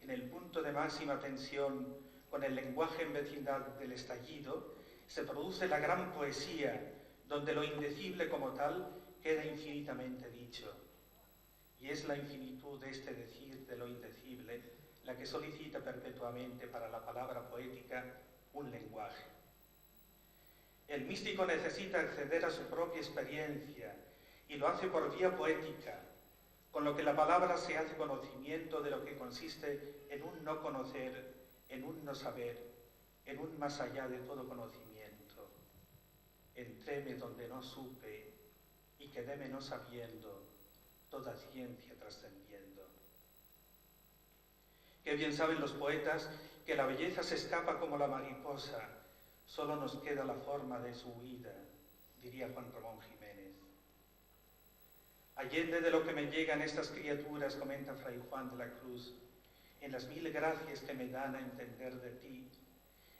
En el punto de máxima tensión, con el lenguaje en vecindad del estallido, se produce la gran poesía, donde lo indecible como tal queda infinitamente dicho. Y es la infinitud de este decir de lo indecible la que solicita perpetuamente para la palabra poética un lenguaje. El místico necesita acceder a su propia experiencia y lo hace por vía poética, con lo que la palabra se hace conocimiento de lo que consiste en un no conocer, en un no saber, en un más allá de todo conocimiento. Entréme donde no supe y quedéme no sabiendo, toda ciencia trascendiendo. Qué bien saben los poetas que la belleza se escapa como la mariposa, solo nos queda la forma de su huida, diría Juan Ramón Jiménez. Allende de lo que me llegan estas criaturas, comenta Fray Juan de la Cruz, en las mil gracias que me dan a entender de ti,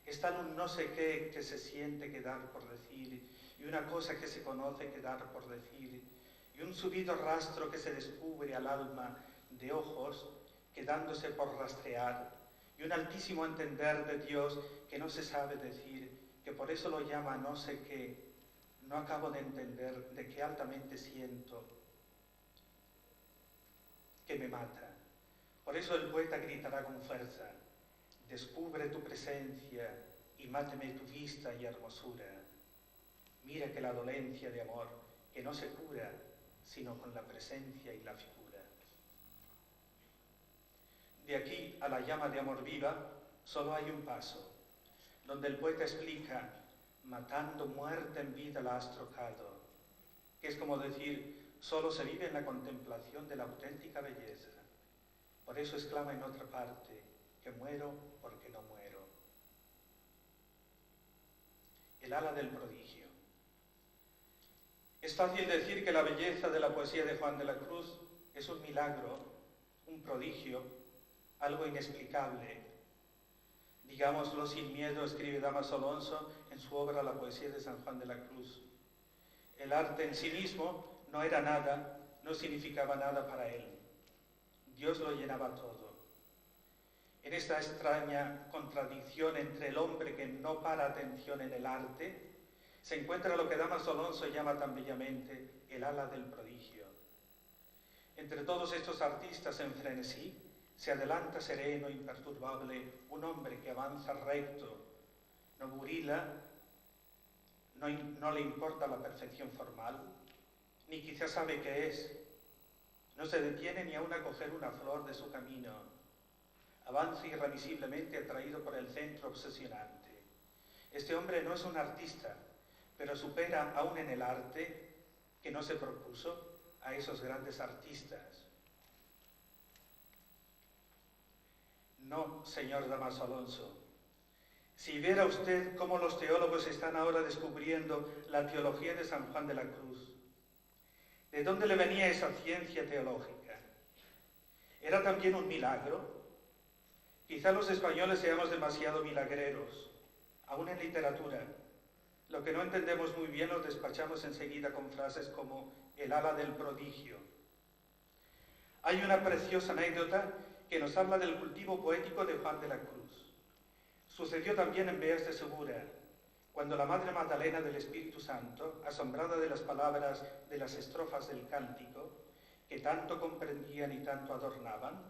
está un no sé qué que se siente quedar por decir, y una cosa que se conoce quedar por decir, y un subido rastro que se descubre al alma de ojos quedándose por rastrear, y un altísimo entender de Dios que no se sabe decir, que por eso lo llama no sé qué, no acabo de entender de qué altamente siento que me mata. Por eso el poeta gritará con fuerza, descubre tu presencia y máteme tu vista y hermosura. Mira que la dolencia de amor, que no se cura, sino con la presencia y la figura. De aquí a la llama de amor viva, solo hay un paso, donde el poeta explica, matando muerte en vida la has trocado, que es como decir, solo se vive en la contemplación de la auténtica belleza. Por eso exclama en otra parte, que muero porque no muero. El ala del prodigio. Es fácil decir que la belleza de la poesía de Juan de la Cruz es un milagro, un prodigio, algo inexplicable. Digámoslo sin miedo, escribe Dámaso Alonso en su obra La poesía de San Juan de la Cruz. El arte en sí mismo no era nada, no significaba nada para él. Dios lo llenaba todo. En esta extraña contradicción entre el hombre que no para atención en el arte, se encuentra lo que Dámaso Alonso llama tan bellamente el ala del prodigio. Entre todos estos artistas en frenesí, se adelanta sereno, imperturbable, un hombre que avanza recto, no burila, no le importa la perfección formal, ni quizás sabe qué es. No se detiene ni aun a coger una flor de su camino. Avanza irremisiblemente atraído por el centro obsesionante. Este hombre no es un artista, pero supera aún en el arte que no se propuso a esos grandes artistas. No, señor Dámaso Alonso. Si viera usted cómo los teólogos están ahora descubriendo la teología de San Juan de la Cruz, ¿de dónde le venía esa ciencia teológica? ¿Era también un milagro? Quizá los españoles seamos demasiado milagreros, aún en literatura. Lo que no entendemos muy bien lo despachamos enseguida con frases como el ala del prodigio, Hay una preciosa anécdota que nos habla del cultivo poético de Juan de la Cruz. Sucedió también en Beas de Segura, cuando la Madre Magdalena del Espíritu Santo, asombrada de las palabras de las estrofas del cántico, que tanto comprendían y tanto adornaban,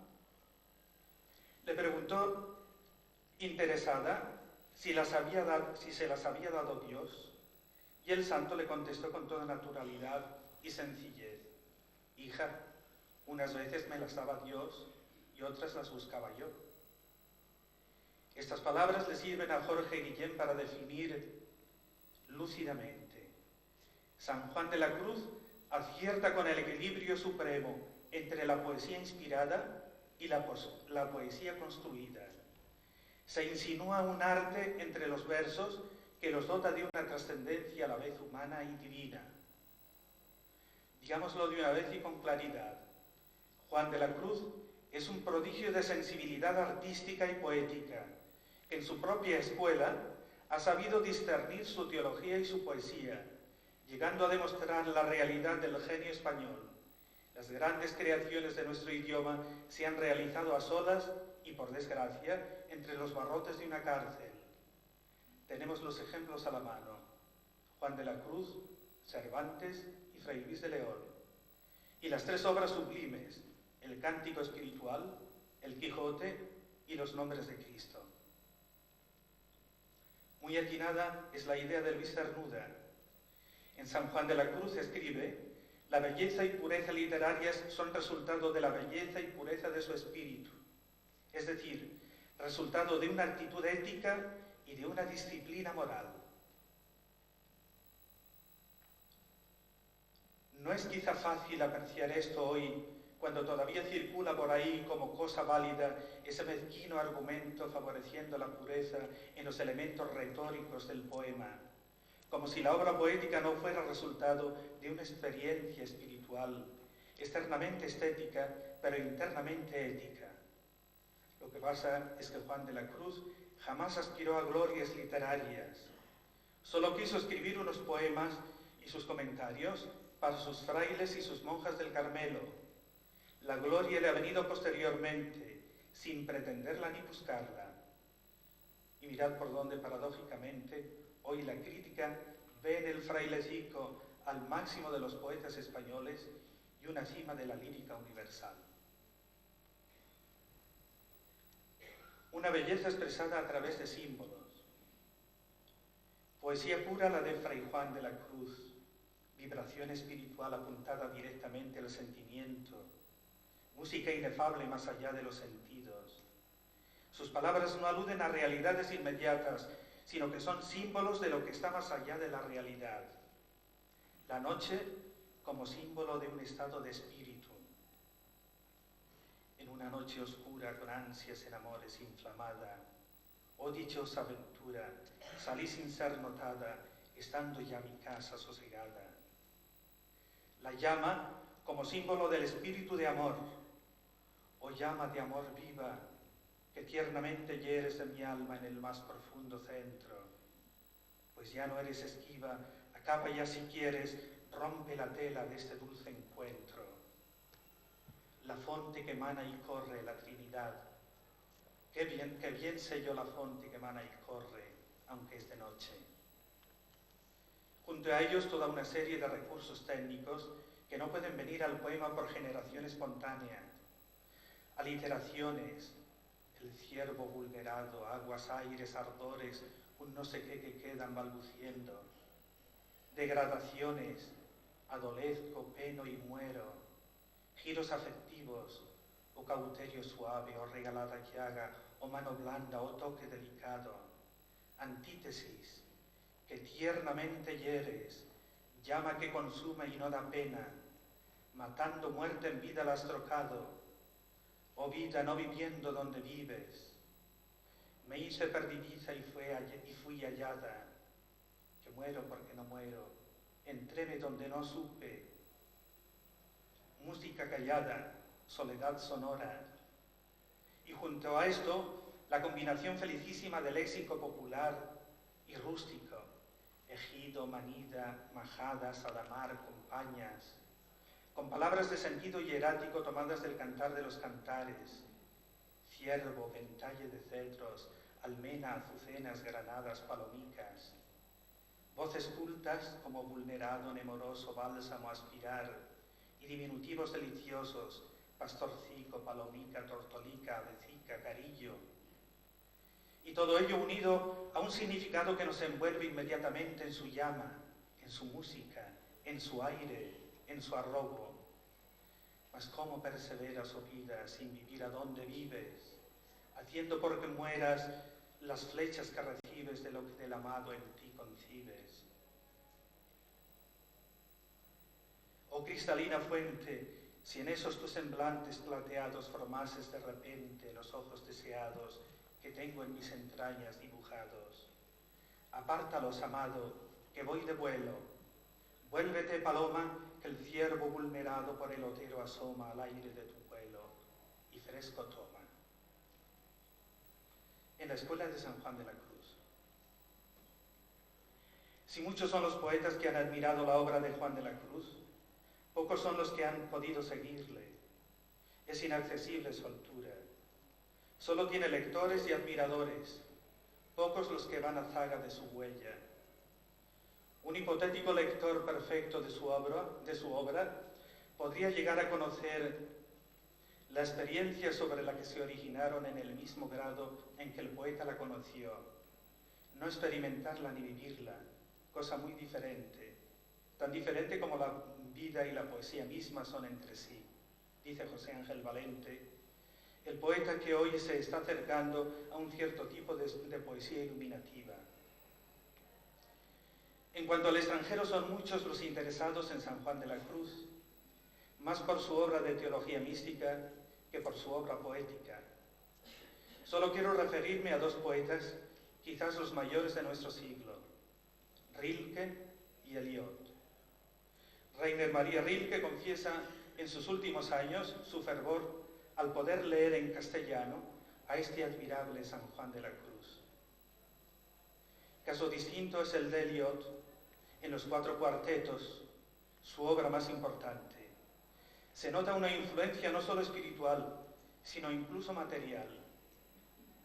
le preguntó, interesada, si se las había dado Dios, y el santo le contestó con toda naturalidad y sencillez: hija, unas veces me las daba Dios y otras las buscaba yo. Estas palabras le sirven a Jorge Guillén para definir lúcidamente. San Juan de la Cruz acierta con el equilibrio supremo entre la poesía inspirada y la poesía construida. Se insinúa un arte entre los versos que los dota de una trascendencia a la vez humana y divina. Digámoslo de una vez y con claridad: Juan de la Cruz es un prodigio de sensibilidad artística y poética, que en su propia escuela ha sabido discernir su teología y su poesía, llegando a demostrar la realidad del genio español. Las grandes creaciones de nuestro idioma se han realizado a solas y, por desgracia, entre los barrotes de una cárcel. Tenemos los ejemplos a la mano: Juan de la Cruz, Cervantes y Fray Luis de León. Y las tres obras sublimes: el Cántico Espiritual, el Quijote y los Nombres de Cristo. Muy atinada es la idea de Luis Cernuda. En San Juan de la Cruz escribe: la belleza y pureza literarias son resultado de la belleza y pureza de su espíritu, es decir, resultado de una actitud ética y de una disciplina moral. No es quizá fácil apreciar esto hoy, cuando todavía circula por ahí como cosa válida ese mezquino argumento favoreciendo la pureza en los elementos retóricos del poema, como si la obra poética no fuera resultado de una experiencia espiritual, externamente estética, pero internamente ética. Lo que pasa es que Juan de la Cruz jamás aspiró a glorias literarias. Solo quiso escribir unos poemas y sus comentarios para sus frailes y sus monjas del Carmelo. La gloria le ha venido posteriormente, sin pretenderla ni buscarla. Y mirad por dónde, paradójicamente, hoy la crítica ve en el frailecico al máximo de los poetas españoles y una cima de la lírica universal. Una belleza expresada a través de símbolos. Poesía pura la de Fray Juan de la Cruz, vibración espiritual apuntada directamente al sentimiento, música inefable más allá de los sentidos. Sus palabras no aluden a realidades inmediatas, sino que son símbolos de lo que está más allá de la realidad. La noche como símbolo de un estado de espíritu. En una noche oscura con ansias en amores inflamada, oh dichosa aventura, salí sin ser notada, estando ya mi casa sosegada. La llama como símbolo del espíritu de amor, oh llama de amor viva, que tiernamente hieres de mi alma en el más profundo centro. Pues ya no eres esquiva, acaba ya si quieres, rompe la tela de este dulce encuentro. La fonte que emana y corre, la Trinidad. Qué bien sé yo la fonte que emana y corre, aunque es de noche. Junto a ellos toda una serie de recursos técnicos que no pueden venir al poema por generación espontánea. Aliteraciones, el ciervo vulnerado, aguas, aires, ardores, un no sé qué que quedan balbuciendo. Degradaciones, adolezco, peno y muero. Giros afectivos, o cauterio suave, o regalada llaga, o mano blanda, o toque delicado. Antítesis, que tiernamente hieres, llama que consuma y no da pena, matando muerte en vida la has trocado. Oh vida, no viviendo donde vives, me hice perdidiza y fui hallada, que muero porque no muero, entréme donde no supe. Música callada, soledad sonora. Y junto a esto, la combinación felicísima del léxico popular y rústico, ejido, manida, majada, salamar, compañas. con palabras de sentido hierático tomadas del Cantar de los Cantares: ciervo, ventalle de cetros, almena, azucenas, granadas, palomicas. Voces cultas como vulnerado, nemoroso, bálsamo, aspirar, y diminutivos deliciosos: pastorcico, palomica, tortolica, avecica, carillo. Y todo ello unido a un significado que nos envuelve inmediatamente en su llama, en su música, en su aire, en su arrobo. Mas ¿cómo perseveras, oh vida, sin vivir a donde vives, haciendo porque mueras las flechas que recibes de lo que del amado en ti concibes? Oh cristalina fuente, si en esos tus semblantes plateados formases de repente los ojos deseados que tengo en mis entrañas dibujados, apártalos, amado, que voy de vuelo. Vuélvete, paloma, que el ciervo vulnerado por el otero asoma al aire de tu vuelo y fresco toma. En la escuela de San Juan de la Cruz. Si muchos son los poetas que han admirado la obra de Juan de la Cruz, pocos son los que han podido seguirle. Es inaccesible su altura. Solo tiene lectores y admiradores, pocos los que van a zaga de su huella. Un hipotético lector perfecto de su obra podría llegar a conocer la experiencia sobre la que se originaron en el mismo grado en que el poeta la conoció, no experimentarla ni vivirla, cosa muy diferente, tan diferente como la vida y la poesía misma son entre sí, dice José Ángel Valente, el poeta que hoy se está acercando a un cierto tipo de poesía iluminativa. En cuanto al extranjero, son muchos los interesados en San Juan de la Cruz, más por su obra de teología mística que por su obra poética. Solo quiero referirme a dos poetas, quizás los mayores de nuestro siglo, Rilke y Eliot. Rainer Maria Rilke confiesa en sus últimos años su fervor al poder leer en castellano a este admirable San Juan de la Cruz. Caso distinto es el de Eliot en los 4 cuartetos, su obra más importante. Se nota una influencia no solo espiritual, sino incluso material.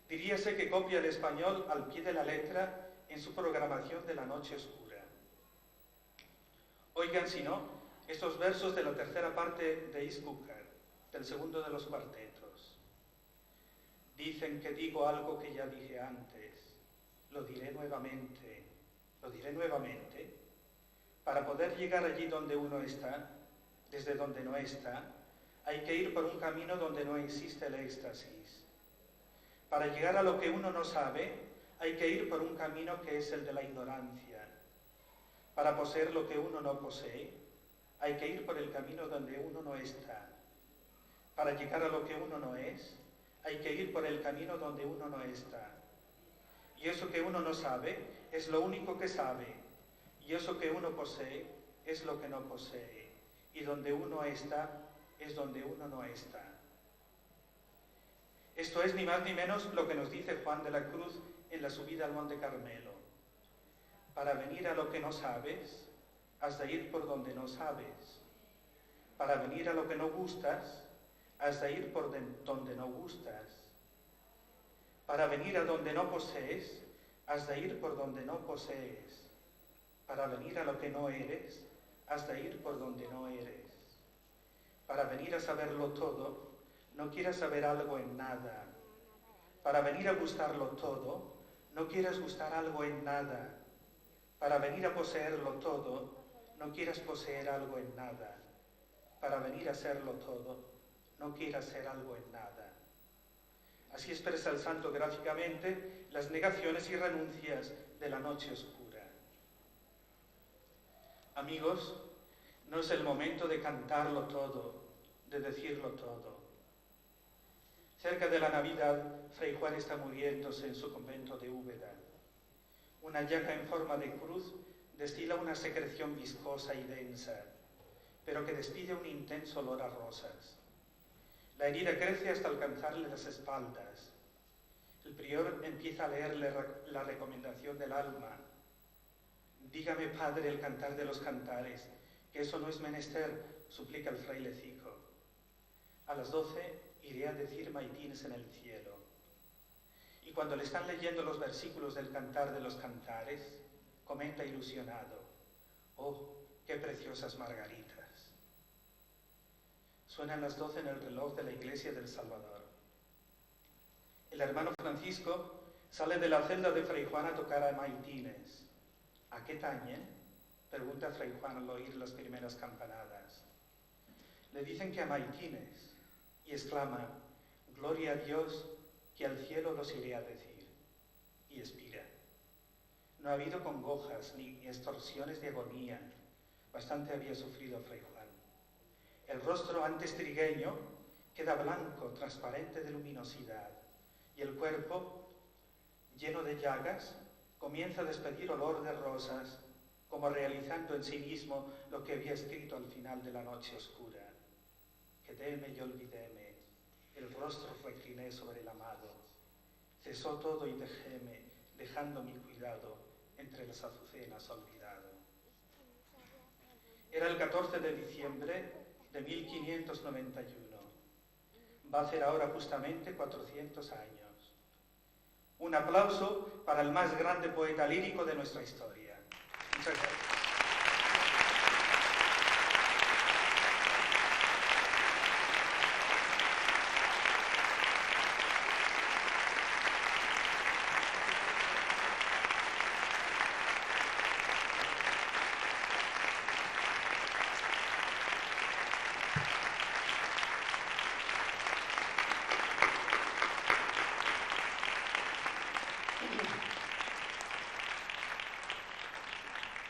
Diríase que copia el español al pie de la letra en su programación de la noche oscura. Oigan, si no, estos versos de la tercera parte de Íscúcar, del segundo de los cuartetos. Dicen que digo algo que ya dije antes, lo diré nuevamente. Para poder llegar allí donde uno está, desde donde no está, hay que ir por un camino donde no existe el éxtasis. Para llegar a lo que uno no sabe, hay que ir por un camino que es el de la ignorancia. Para poseer lo que uno no posee, hay que ir por el camino donde uno no está. Para llegar a lo que uno no es, hay que ir por el camino donde uno no está. Y eso que uno no sabe es lo único que sabe. Y eso que uno posee es lo que no posee. Y donde uno está es donde uno no está. Esto es ni más ni menos lo que nos dice Juan de la Cruz en la subida al Monte Carmelo. Para venir a lo que no sabes, has de ir por donde no sabes. Para venir a lo que no gustas, has de ir por donde no gustas. Para venir a donde no posees, has de ir por donde no posees. Para venir a lo que no eres, has de ir por donde no eres. Para venir a saberlo todo, no quieras saber algo en nada. Para venir a gustarlo todo, no quieras gustar algo en nada. Para venir a poseerlo todo, no quieras poseer algo en nada. Para venir a serlo todo, no quieras ser algo en nada. Así expresa el santo gráficamente las negaciones y renuncias de la noche oscura. Amigos, no es el momento de cantarlo todo, de decirlo todo. Cerca de la Navidad, Fray Juan está muriéndose en su convento de Úbeda. Una llaga en forma de cruz destila una secreción viscosa y densa, pero que despide un intenso olor a rosas. La herida crece hasta alcanzarle las espaldas. El prior empieza a leerle la recomendación del alma. Dígame, Padre, el cantar de los cantares, que eso no es menester, suplica el frailecico. A las 12 iré a decir maitines en el cielo. Y cuando le están leyendo los versículos del Cantar de los Cantares, comenta ilusionado: ¡oh, qué preciosas margaritas! Suenan las 12 en el reloj de la Iglesia del Salvador. El hermano Francisco sale de la celda de Fray Juan a tocar a maitines. ¿A qué tañen?, pregunta Fray Juan al oír las primeras campanadas. Le dicen que a maitines, y exclama: gloria a Dios, que al cielo los iré a decir. Y expira. No ha habido congojas ni extorsiones de agonía. Bastante había sufrido Fray Juan. El rostro antes trigueño queda blanco, transparente de luminosidad, y el cuerpo, lleno de llagas, comienza a despedir olor de rosas, como realizando en sí mismo lo que había escrito al final de la noche oscura. Quedéme y olvidéme, el rostro recliné sobre el amado. Cesó todo y dejéme, dejando mi cuidado entre las azucenas olvidado. Era el 14 de diciembre de 1591. Va a hacer ahora justamente 400 años. Un aplauso para el más grande poeta lírico de nuestra historia. Muchas gracias.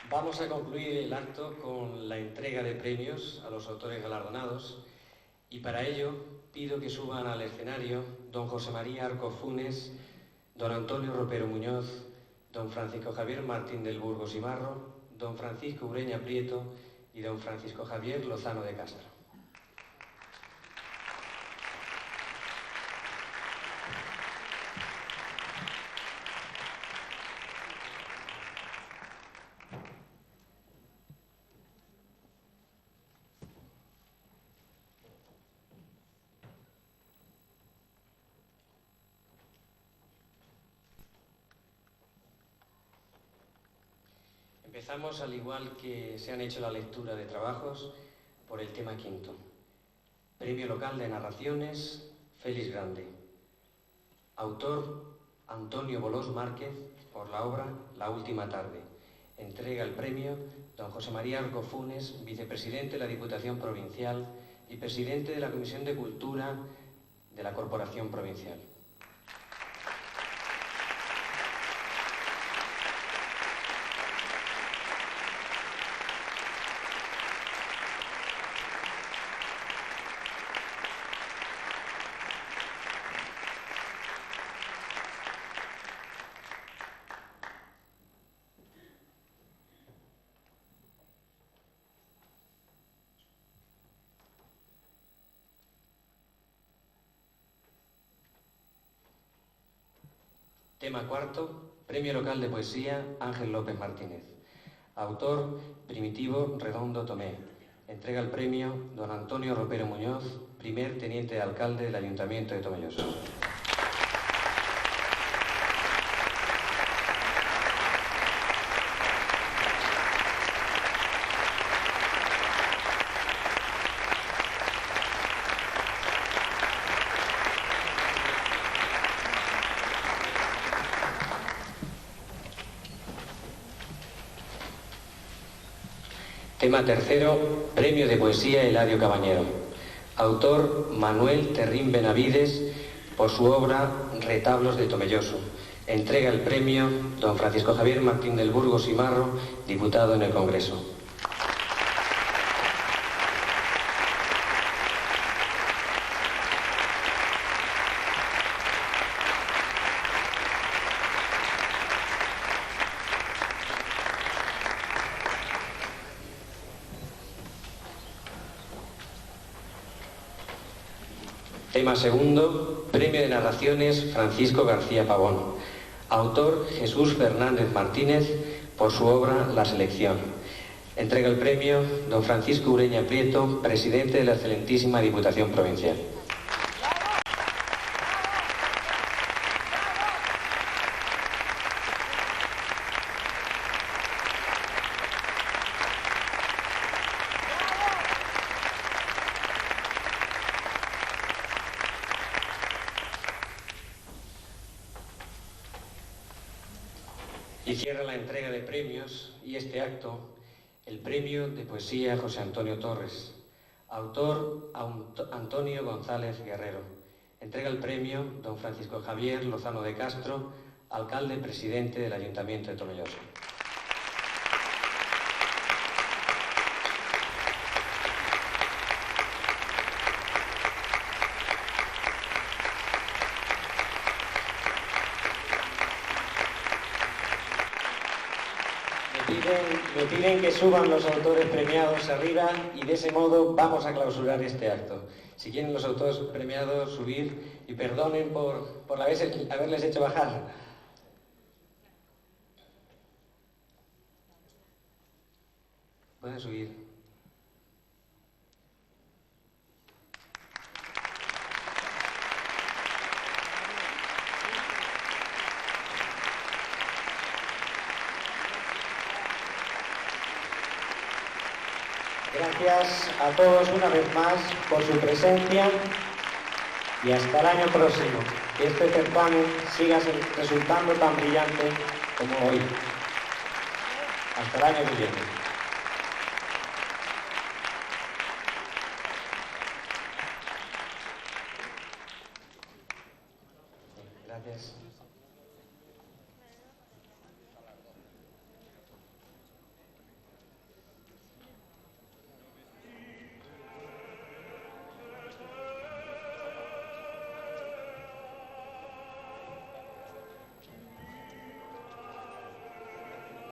Vamos a concluir el acto con la entrega de premios a los autores galardonados y para ello pido que suban al escenario don José María Arco Funes, don Antonio Ropero Muñoz, don Francisco Javier Martín del Burgos y Marro, don Francisco Ureña Prieto y don Francisco Javier Lozano de Castro. Empezamos, al igual que se han hecho la lectura de trabajos, por el tema quinto. Premio Local de Narraciones, Félix Grande. Autor, Antonio Bolós Márquez, por la obra La Última Tarde. Entrega el premio don José María Arco Funes, vicepresidente de la Diputación Provincial y presidente de la Comisión de Cultura de la Corporación Provincial. Tema cuarto, Premio Local de Poesía Ángel López Martínez. Autor, Primitivo Redondo Tomé. Entrega el premio don Antonio Ropero Muñoz, primer teniente de alcalde del Ayuntamiento de Tomelloso. Tema tercero, Premio de Poesía Eladio Cabañero. Autor, Manuel Terrín Benavides, por su obra Retablos de Tomelloso. Entrega el premio don Francisco Javier Martín del Burgos y Marro, diputado en el Congreso. Tema segundo, Premio de Narraciones Francisco García Pavón. Autor, Jesús Fernández Martínez, por su obra La Selección. Entrega el premio don Francisco Ureña Prieto, presidente de la excelentísima Diputación Provincial. Y cierra la entrega de premios y este acto el premio de poesía José Antonio Torres, autor Antonio González Guerrero. Entrega el premio don Francisco Javier Lozano de Castro, alcalde presidente del Ayuntamiento de Tomelloso. Me piden que suban los autores premiados arriba y de ese modo vamos a clausurar este acto. Si quieren los autores premiados subir y perdonen por haberles hecho bajar. Pueden subir. Gracias a todos una vez más por su presencia y hasta el año próximo. Que este certamen siga resultando tan brillante como hoy. Hasta el año que viene. Gracias.